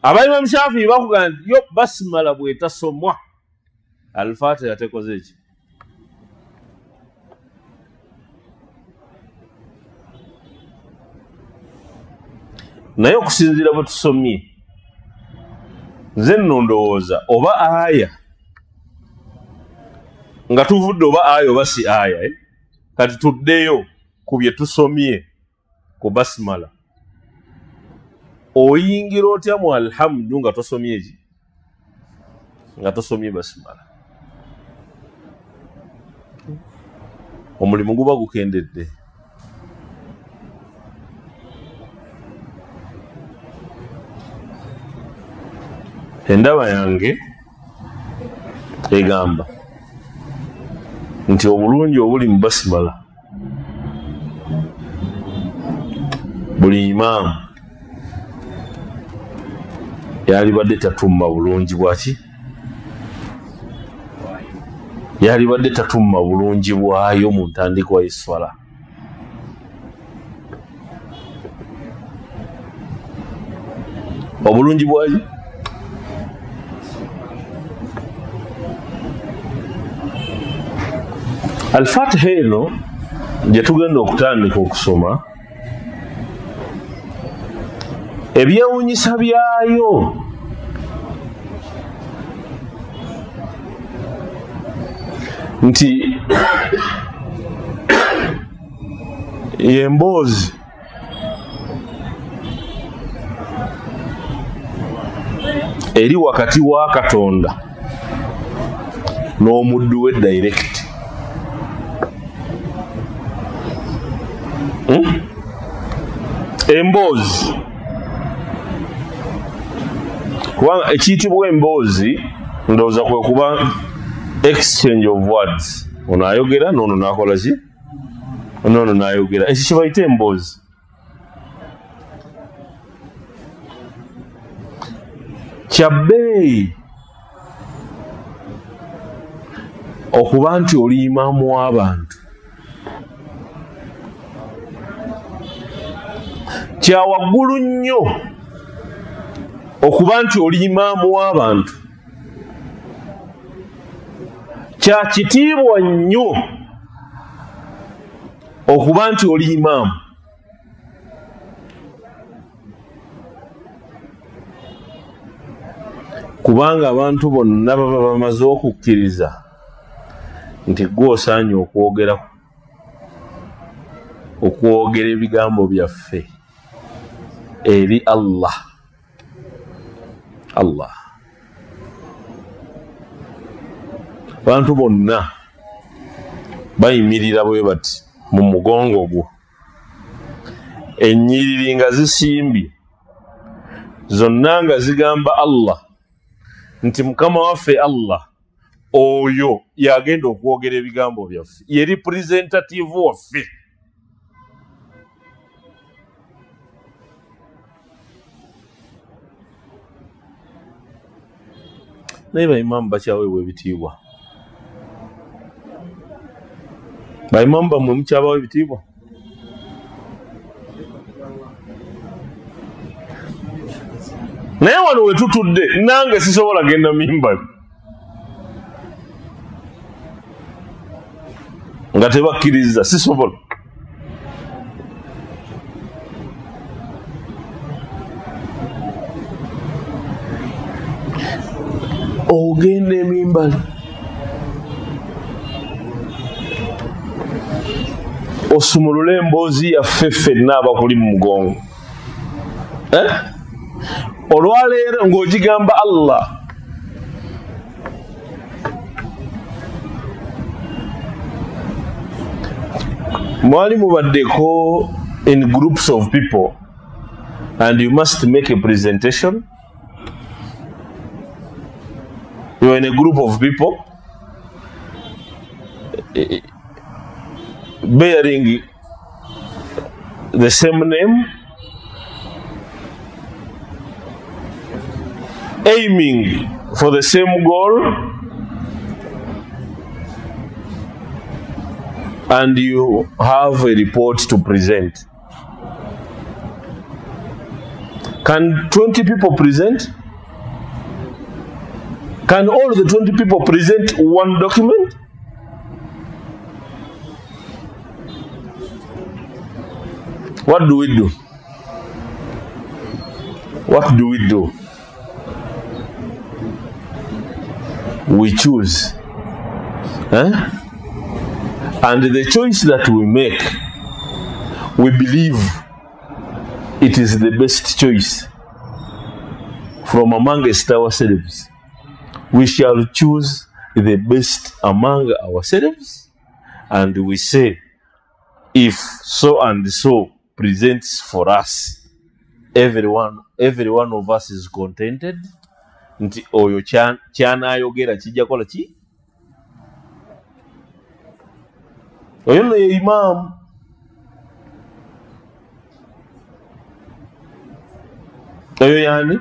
Aba Imam Shafi bakuga nti yo basmala bw'etasomwa al-Fatiha tekoze eki? Naye okusinziira bwe tusomye, nze nno ndowooza oba aya nga tuvudde oba aya oba si aya, kati tuddeyo ku bye tusomye ku basmala. Oyingira otya mu alhamdu nga tosomye eki? Nga tosomye basmala. Omulimu guba gukendedde. Endaba yange egamba nti obulungi obuli mu basmala, buli imaamu yalibadde tatumma bulungi bwaki? Yalibadde tatumma bulungi bwayo mu ntandikwa y'esswala. Obulungi bwayo al-Fatiha eno gye tugenda okutandika okusoma, ebyewuunyisa byayo nti yemboozi eri wakati wa Katonda n'omuddu we direct. Emboozi kubanga ekiyitibwa emboozi ndowooza kwe kuba exchange of words. Ono ayogera n'ono n'akola ki? N'ono n'ayogera. Ekyo kye bayita emboozi. Kya bbeeyi okuba nti oli imaamu w'abantu. Kya waggulu nnyo okuba nti oli imaamu w'abantu. Kya kitiibwa nnyo okuba nti oli imaamu. Kubanga abantu bonna baba bamaze okukkiriza nti gwe osaanye okwogera ebigambo byaffe eri Allah. Abantu bonna bayimirira bwe bati mu mugongo gwo, ennyiriri nga zisimbye, zonna nga zigamba Allah nti mukama waffe Allah oyo yagenda okwogera ebigambo byaffe ye representative waffe. naye baimamu bakyaweebwa ebitiibwa? baimamu bammwe mukyabawo ebitiibwa? naye wano we tutudde nange sisobola genda mimbali nga tebakkiriza, sisobola. ogenda emimbali osumulule emboozi yaffe ffenna abakuli mu mugongo olwaleero ng'ogigamba Allah. mwali mubaddeko in groups of people and you must make a presentation. You are in a group of people bearing the same name, aiming for the same goal, and you have a report to present. Can 20 people present? Can all the 20 people present one document? What do we do? What do we do? We choose. And the choice that we make, we believe it is the best choice from amongst ourselves. We shall choose the best among ourselves, and we say, if so and so presents for us, every one of us is contented. Nti oyo kyanayogera kijja kola ki? Oyo no ye imam. Oyo yani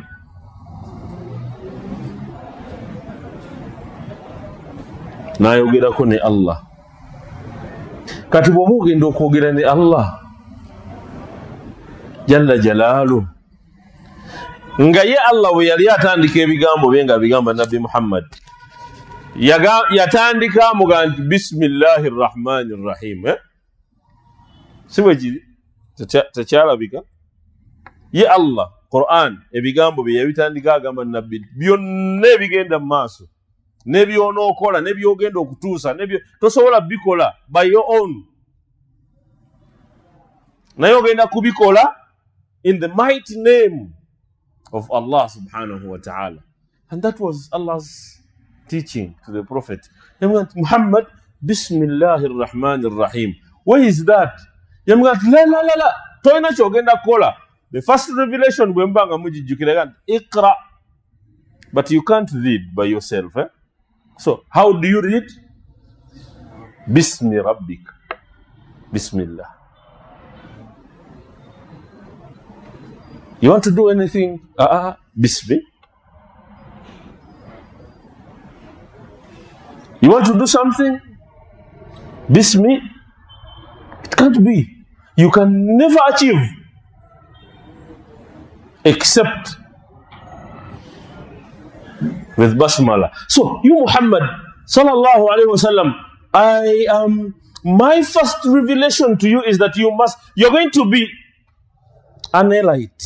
nayogerako ne Allah. Kati bw'oba ogenda okwogera ne Allah jalla jalaalu, nga ye Allah bwe yali atandika ebigambo bye nga bigamba Nabbi Muhammad, yatandika amuga nti bismillahi rrahmani rrahim. Si bwe kiri? Tekyalabika? Ye Allah Quran ebigambo bye yabitandika agamba Nabbi byonna ebigenda mu maaso n'ebyonookola n'ebyogenda okutuusa tosobola bikola by your own, naye ogenda kubikola in the mighty name of Allah subhanahu wa ta'ala. And that was Allah's teaching to the Prophet. Muhammad, Bismillahir Rahmanir Rahim. Where is that? La, toina chogenda kola. The first revelation, Iqra. But you can't read by yourself. So, how do you read? Bismi Rabbik. Bismillah. You want to do anything? Bismi. You want to do something? Bismi. It can't be. You can never achieve except with basmala. So, you Muhammad sallallahu alaihi wasallam, my first revelation to you is that you're going to be an elite.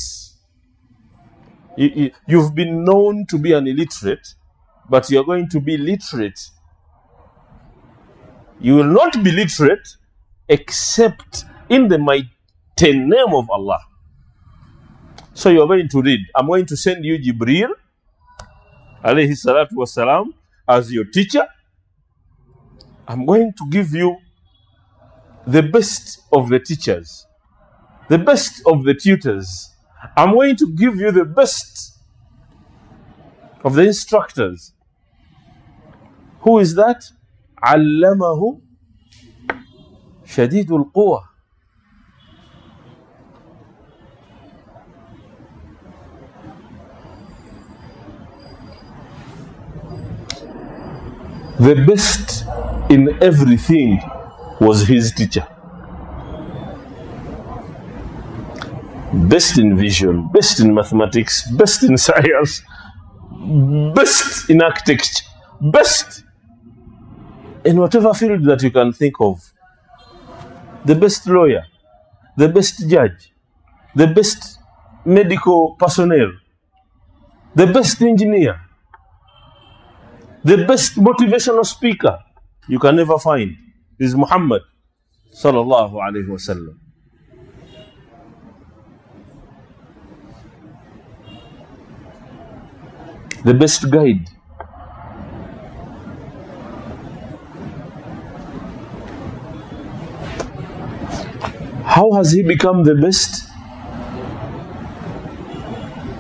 You've been known to be an illiterate, but you're going to be literate. You will not be literate except in the mighty name of Allah. So you're going to read. I'm going to send you Jibreel alayhi salatu wassalam as your teacher. I'm going to give you the best of the teachers, the best of the tutors, I'm going to give you the best of the instructors. Who is that? علمه شديد القوى. The best in everything was his teacher. Best in vision, best in mathematics, best in science, best in architecture, best in whatever field that you can think of. The best lawyer, the best judge, the best medical personnel, the best engineer, the best motivational speaker you can never find is Muhammad sallallahu alaihi wasallam. The best guide. How has he become the best?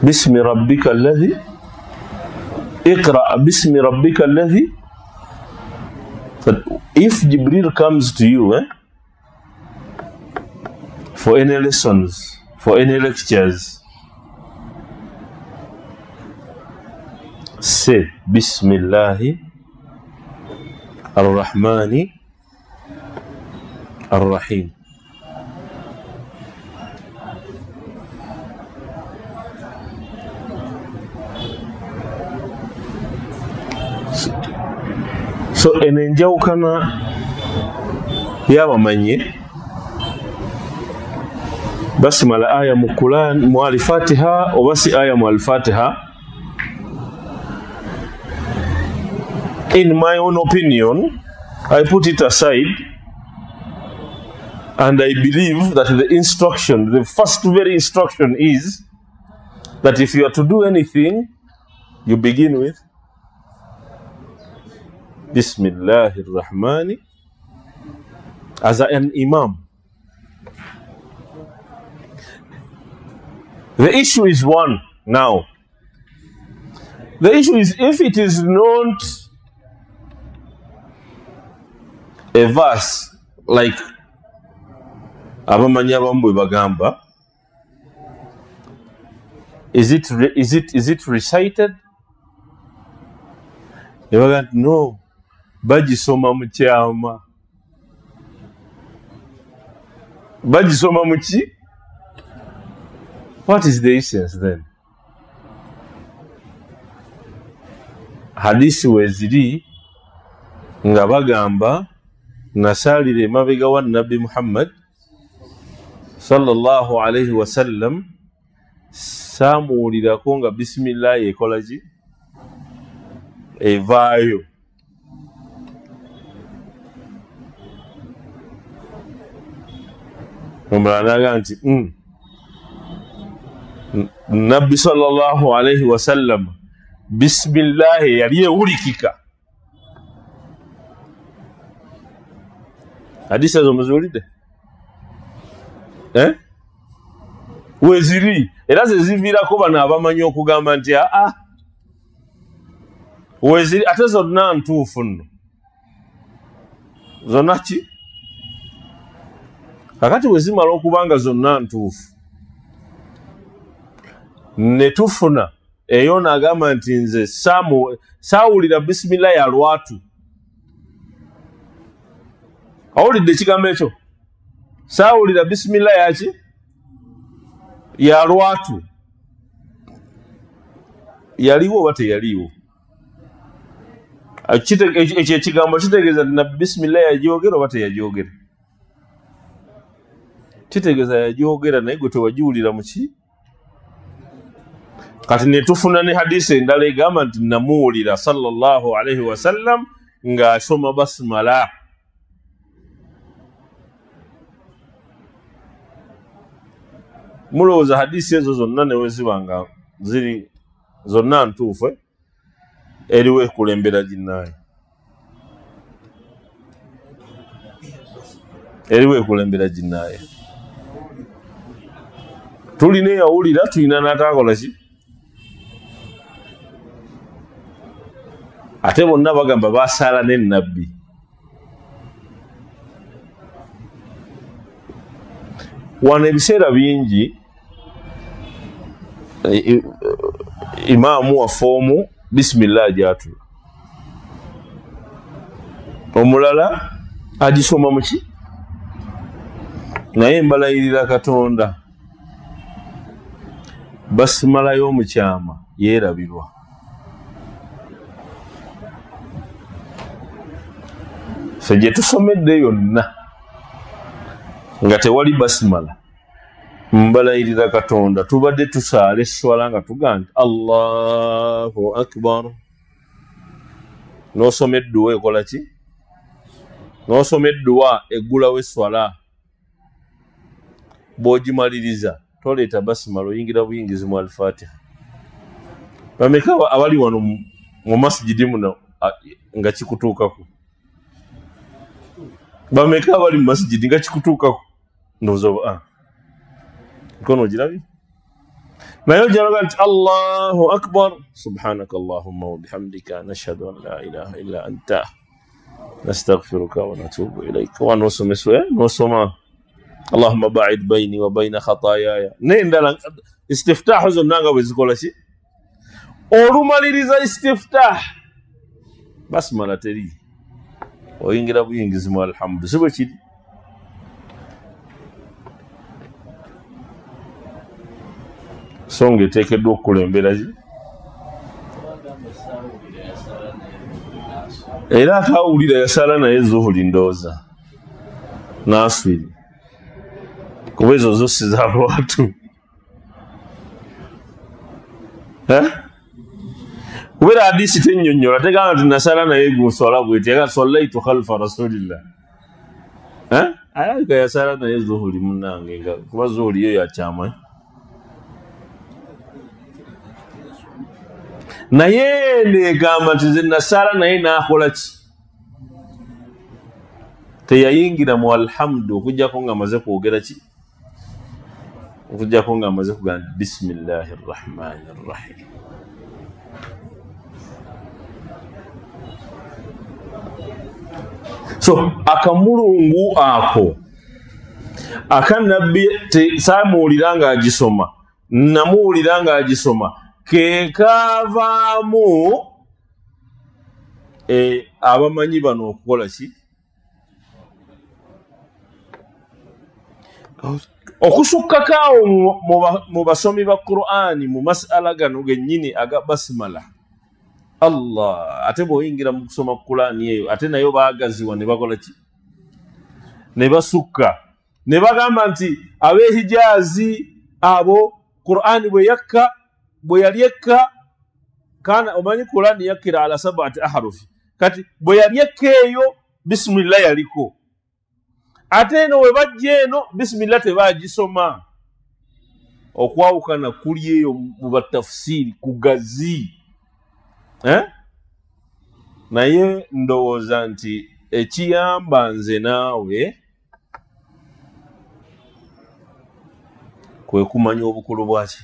Bismi rabbika alladhi Iqra bismi rabbika alladhi. If Jibril comes to you for any lessons, for any lectures, say Bismillahi ar-Rahmani ar-Rahim. So enenjawukana yabamanye basimala aya mu Quran mu al-Fatiha obasi aya mu al-Fatiha. In my own opinion, I put it aside and I believe that the instruction, the first very instruction is that if you are to do anything, you begin with Bismillahir Rahmani as an imam. The issue is one now. The issue is if it is not a verse like abamanya bambwe bagamba, is it recited? No. Bagisoma mu kyama. Bagisoma mu ki? What is the essence then? Hadisi weziri nga bagamba nasalire mabega wa Nabi Muhammad sallallahu alayhi wa sallam samuulirako nga bismillah ekola ki evaayo. Omulanaga nti Nabi sallallahu alayhi wa sallam bismillah yali ewulikika. Hadisi ezo muziwulidde? Weziri era ze ziviirako bano abamanyi okugamba nti weziri ate zonna ntuufu nno. Zonna ki? Kakati wezimala okubanga zonna ntuufu ne tufuna eyo n'agamba nti nze saawulira bismillah ya lwatu. Awulidde ekigambo ekyo? Saawulira bismillah yaki? Ya lwatu. Yaliwo oba teyaliwo? Ekyo ekigambo kitegeeza nti nabbi bismillah yagyogera oba teyagyogera? Kitegeeza yagyogera naye gwe tewagiwulira mu ki? Kati ne tufuna ne hadisi endala egamba nti namuwulira sallallahu alayhi wa sallam ng'asoma basmala. Mulowooza hadisi ezo zonna ne weziba nga ziri zonna ntuufu eriwo ekulembera ginnaayo? Eriwo ekulembera ginnaayo? tulina eyawulira tulina n'ataakola ki ate bonna bagamba basaala n'ennabbi wano ebiseera bingi imaamu waffe omu bisimillah gyatula omulala agisoma muki naye mbalayirira Katonda basimala y'omukyama yeerabirwa fe gye tusomedde yonna nga tewali basimala mbalayirira Katonda tubadde tusaala esswala nga tugamba Allahu akbar n'osoma edduwa ekola ki n'osoma edduwa eggulawo esswala bw'ogimaliriza toleeta basimala oyingira buyingizi mu al-Fatiha bameka abali wano mu masjidi muno nga kikutuukako bameka abali mu masjidi nga kikutuukako ndowooza kono ogirabye naye ojalaga nti Allahu akbar subhanaka Allahumma wa bihamdika nashhadu an la ilaha illa anta nastaghfiruka wa natubu ilayka wa nosomeswe nosoma Allahumma ba'id bayni wa bayna khataayaya nendala istiftah zonna nga bwe zikola ki olumaliriza istiftah basmala teri oyingira buyingizi mu alhamdu si bwe kiri songa eteekeddwa okukulembera ki era atawulira yasala naye zuhuli ndowooza n'aswiri kuba ezo zo si za lwatu kubeera hadisi tennyonnyola tegamba nti nasala naye guswala bweti aga sallaitu khalfa rasulillah ayaka yasala naye zuhuli munnange nga kuba zuhuli yo yakyama naye negamba nti nze nasala naye n'akola ki teyayingira mu alhamdu okujjako nga amaze kwogera ki okujjako nga amaze kugamba bisimillahi rrahmani rrahim so akamulungu ako akanabbi saamuwulira nga agisoma namuwulira nga agisoma ke kaavaamu abamanyi bano okukola ki okusukkakaawo mu basomi ba Qur'ani mu masala gano gennyini aga basimala Allah ate bw'oyingira mu kusoma Qur'ani eyo ate nayo baagaziwa ne bakola ki ne basukka ne bagamba nti ab'ehijazi abo Qur'ani bwe yali ekka kana omanyi Qur'ani yakkira ala sab'ati ahrufi kati bwe yali ekka eyo bisimillah yaliko ate eno we bajja eno bisimillah tebaagisoma okwawukana kuli eyo mu batafsiri kugazi naye ndowooza nti ekiyamba nze naawe kwe kumanya obukulu bwaki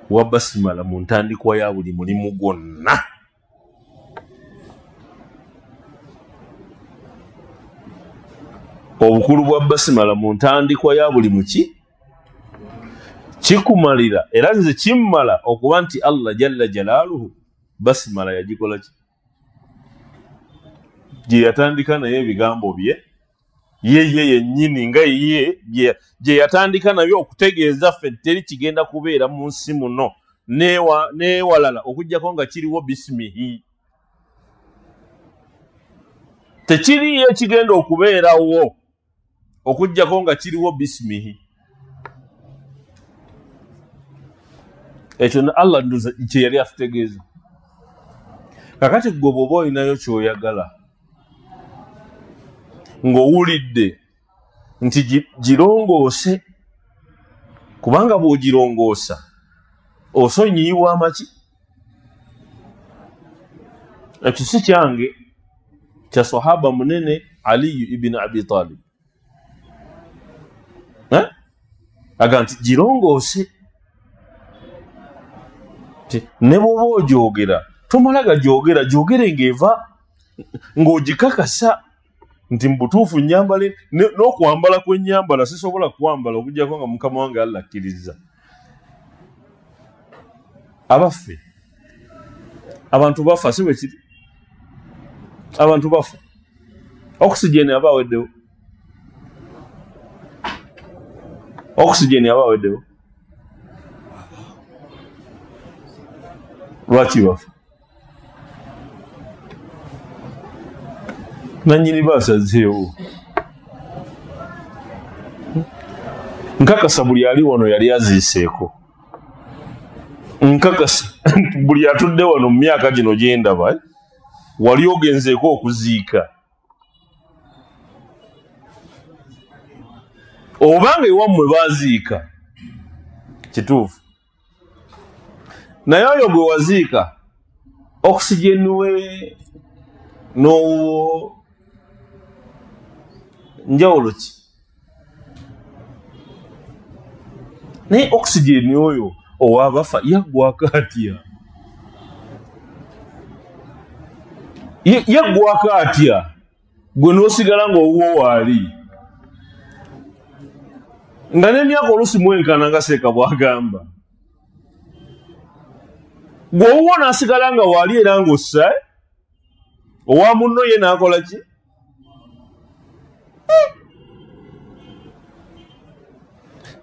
wa basimala mu ntandikwa ya buli mulimu gwonna obukulu bwa basimala mu ntandikwa ya buli muki kikumalira era nze kimmala okuba nti Allah jalla jalaaluhu basimala yagikola ki gye yatandika naye ebigambo bye ye yennyini nga ye gye yatandika nabyo okutegeeza ffe teri kigenda kubeera mu nsi muno neewalala okujjako nga kiriwo bisimihi tekiriyo ekigenda okubeerawo okujjako nga kiriwo bisimihi ekyo Allah nduza kye yali atutegeeza kakati gwe bw'oba olinayo ky'oyagala ng'owulidde nti girongoose kubanga bw'ogirongoosa osonyiyiwa amaki ekyo si kyange kya sahaba munene Ali ibn Abi Talib aga nti girongoose ne bwoba ogyogera tomala gyogere ng'eva ng'ogikakasa nti mubutuufu nyambale n'okwambala kwennyambala sisobola kwambala okuggyako nga mukama wange Allah akkiriza. Abaffe abantu bafa si bwe kiri, abantu bafa, oxygen aba aweddewo, oxygen aba aweddewo. Lwaki bafa? Nannyini baasazeewo. Nkakasa buli ali wano yali aziiseeko, nkakasa buli atudde wano mu myaka gino gye ndaba wali ogenzeeko okuziika, obanga ewammwe baaziika kituufu, naye oyo gwe waziika oxygen we n'owuwo njawulo ki? Naye oxygen oyo owabafa yaggwako atya? Yaggwako atya gwe n'osigala ng'owuwo waali nga n'emyaka oluusi mwenkana nga Seeka bw'agamba, gwe owuwo n'asigala nga waali era ng'ossa owa munno ye n'akola ki?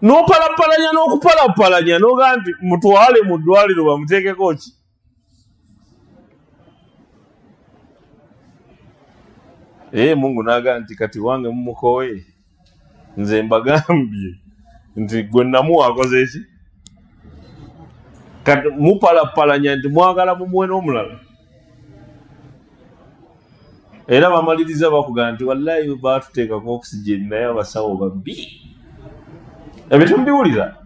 N'opalapalanya n'okupalapalanya n'oga nti mutwale mu ddwaliro bamuteekeko ki? Mungu n'aga nti kati wange mumukowe, nze mbagambye nti gwe namuwa akoze ki? Kati mupalapalanya nti mwagala mumuwe n'omulala. Era bamaliriza bakuga nti wallahi baatuteekako oxygen naye abasawo babbi. Ebyo temubiwulira?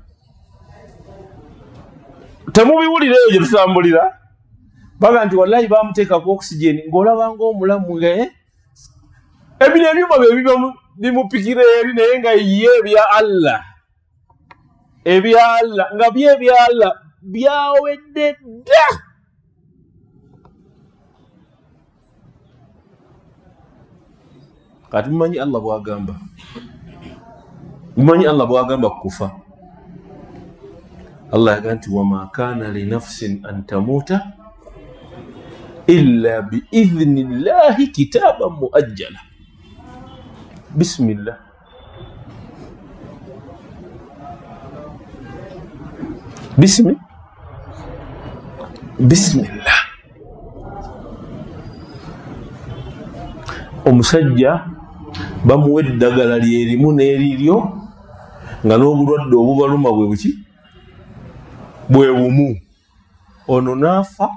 Temubiwulira eyo gye tutambulira? Baga nti wallahi bamuteekako oxygen ng'olaba ng'omulamu ebino ebyuma bye bimupikira eri naye nga ye ebya Allah. Ebya Allah nga by'ebya Allah byawedde dda. Kati mumanyi Allah bw'agamba, mumanyi Allah bw'agamba kufa. Allah yaga nti wama kana li nafsin an tamuta illa bi idhni llahi kitaban muajjala. Bismillah. Bismillah. Omusajja bamuwa eddagala lyerimu n'eriryo nga n'obulwadde obubaluma bwe buki? Bwe bumu. Ono n'afa,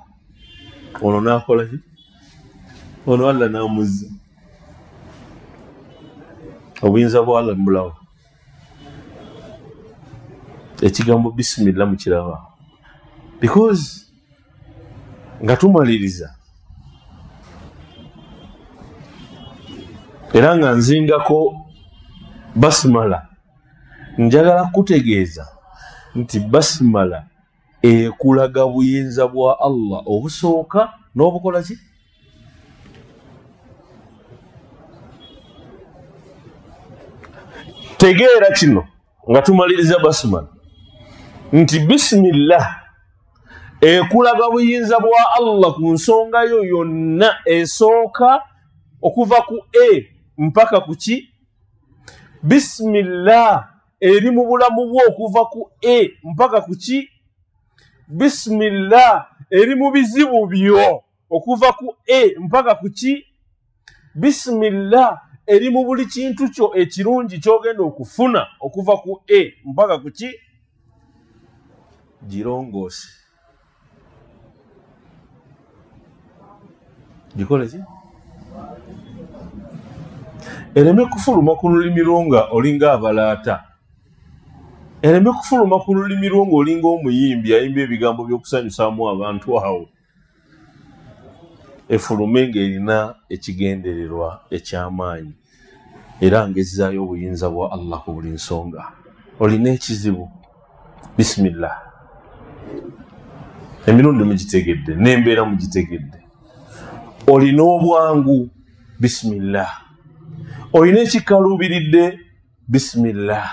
ono n'akola ki? Ono Allah n'amuzza. Obuyinza bwa Allah mbulawo. Ekigambo bismillah mukiraba. Because nga tumaliriza era nga nzingako basmala, njagala kutegeeza nti basmala ekulaga buyinza bwa Allah obusooka n'obukola ki? Tegeera kino nga tumaliriza basmala nti bismillah ekulaga buyinza bwa Allah ku nsonga yo yonna esooka okuva ku mpaka ku ki? Bismillah eri mu bulamu bwo okuva ku mpaka ku ki? Bismillah eri mu bizibu byo okuva ku mpaka ku ki? Bismillah eri mu buli kintu kyo ekirungi ky'ogenda okufuna okuva ku mpaka ku ki? Girongoose. Gikole ki? Ereme kufuluma ku lulimi lwo nga olinga abalaata. Ereme kufuluma ku lulimi lwo nga olinga omuyimbi ayimba ebigambo by'okusanyusaamu abantu awo. Efulume ng'erina ekigendererwa eky'amaanyi era ng'ezzaayo obuyinza bwa Allah ku buli nsonga. olina ekizibu bismillah emirundi mugitegedde n'embeera mugitegedde olina obwangu bismillah olina ekikaluubiridde bismillah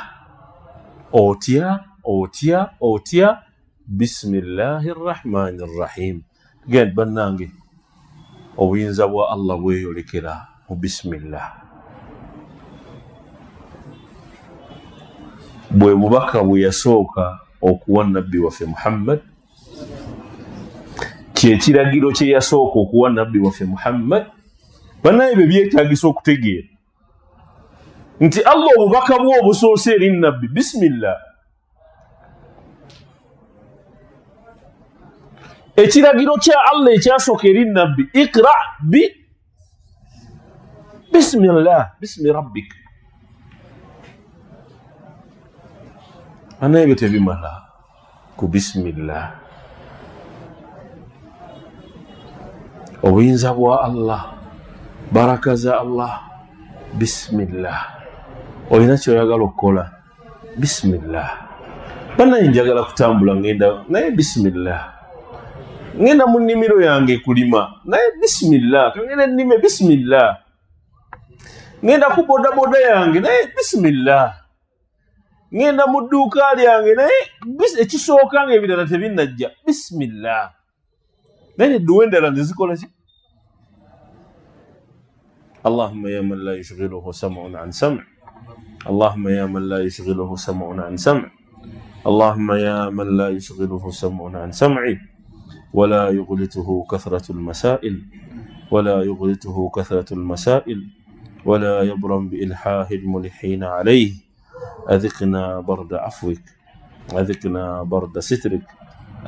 otya bismillahi rrahmani rrahim genda bannange obuyinza bwa Allah bweyolekera mu bismillah bwe bubaka bwe yasooka okuwa nabbi waffe Muhammad kyekiragiro kye yasooka okuwa nabbi waffe Muhammad banaye bye byetaagisa okutegeera nti Allah obubaka bwe obusoose eri nabbi bismillah ekiragiro kya Allah ekyasooka eri nabbi iqra bismillah bismi rabbik banaye bye tebimala ku bismillah obuyinza bwa Allah baraka za Allah bismillah olina kyoyagala okukola bismillah banaye njagala kutambula ngenda naye bismillah ngenda mu nnimiro yange kulima naye bismillah kangenda nnime bismillah ngenda ku bodaboda yange naye bismillah ngenda mu dduuka lyange naye ekisooka ng'ebirala tebinnajja bismillah naye edduwa endala nezikola ki اللهم يا من لا يشغله سمع عن سمع اللهم يا من لا يشغله سمع عن سمع اللهم يا من لا يشغله سمع عن سمع ولا يغلطه كثرة المسائل ولا يبرم بإلحاه الملحين عليه أذقنا برد عفوك أذقنا برد سترك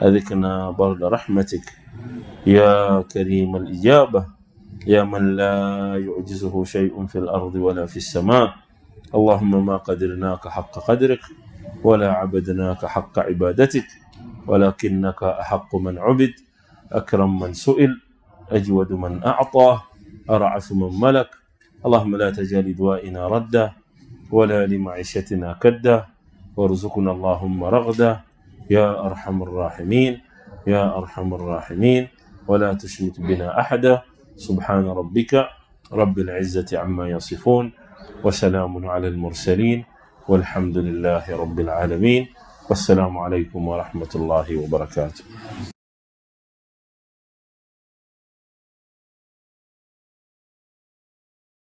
أذقنا برد رحمتك يا كريم الإجابة يا من لا يعجزه شيء في الأرض ولا في السماء اللهم ما قدرناك حق قدرك ولا عبدناك حق عبادتك ولكنك أحق من عبد أكرم من سئل أجود من أعطى أرعف من ملك اللهم لا تجعل دعائنا ردا ولا لمعيشتنا كدا وارزقنا اللهم رغدا يا أرحم الراحمين ولا تشمت بنا أحدا سبحان ربك رب العزة عما يصفون وسلام على المرسلين والحمد لله رب العالمين والسلام عليكم ورحمة الله وبركاته.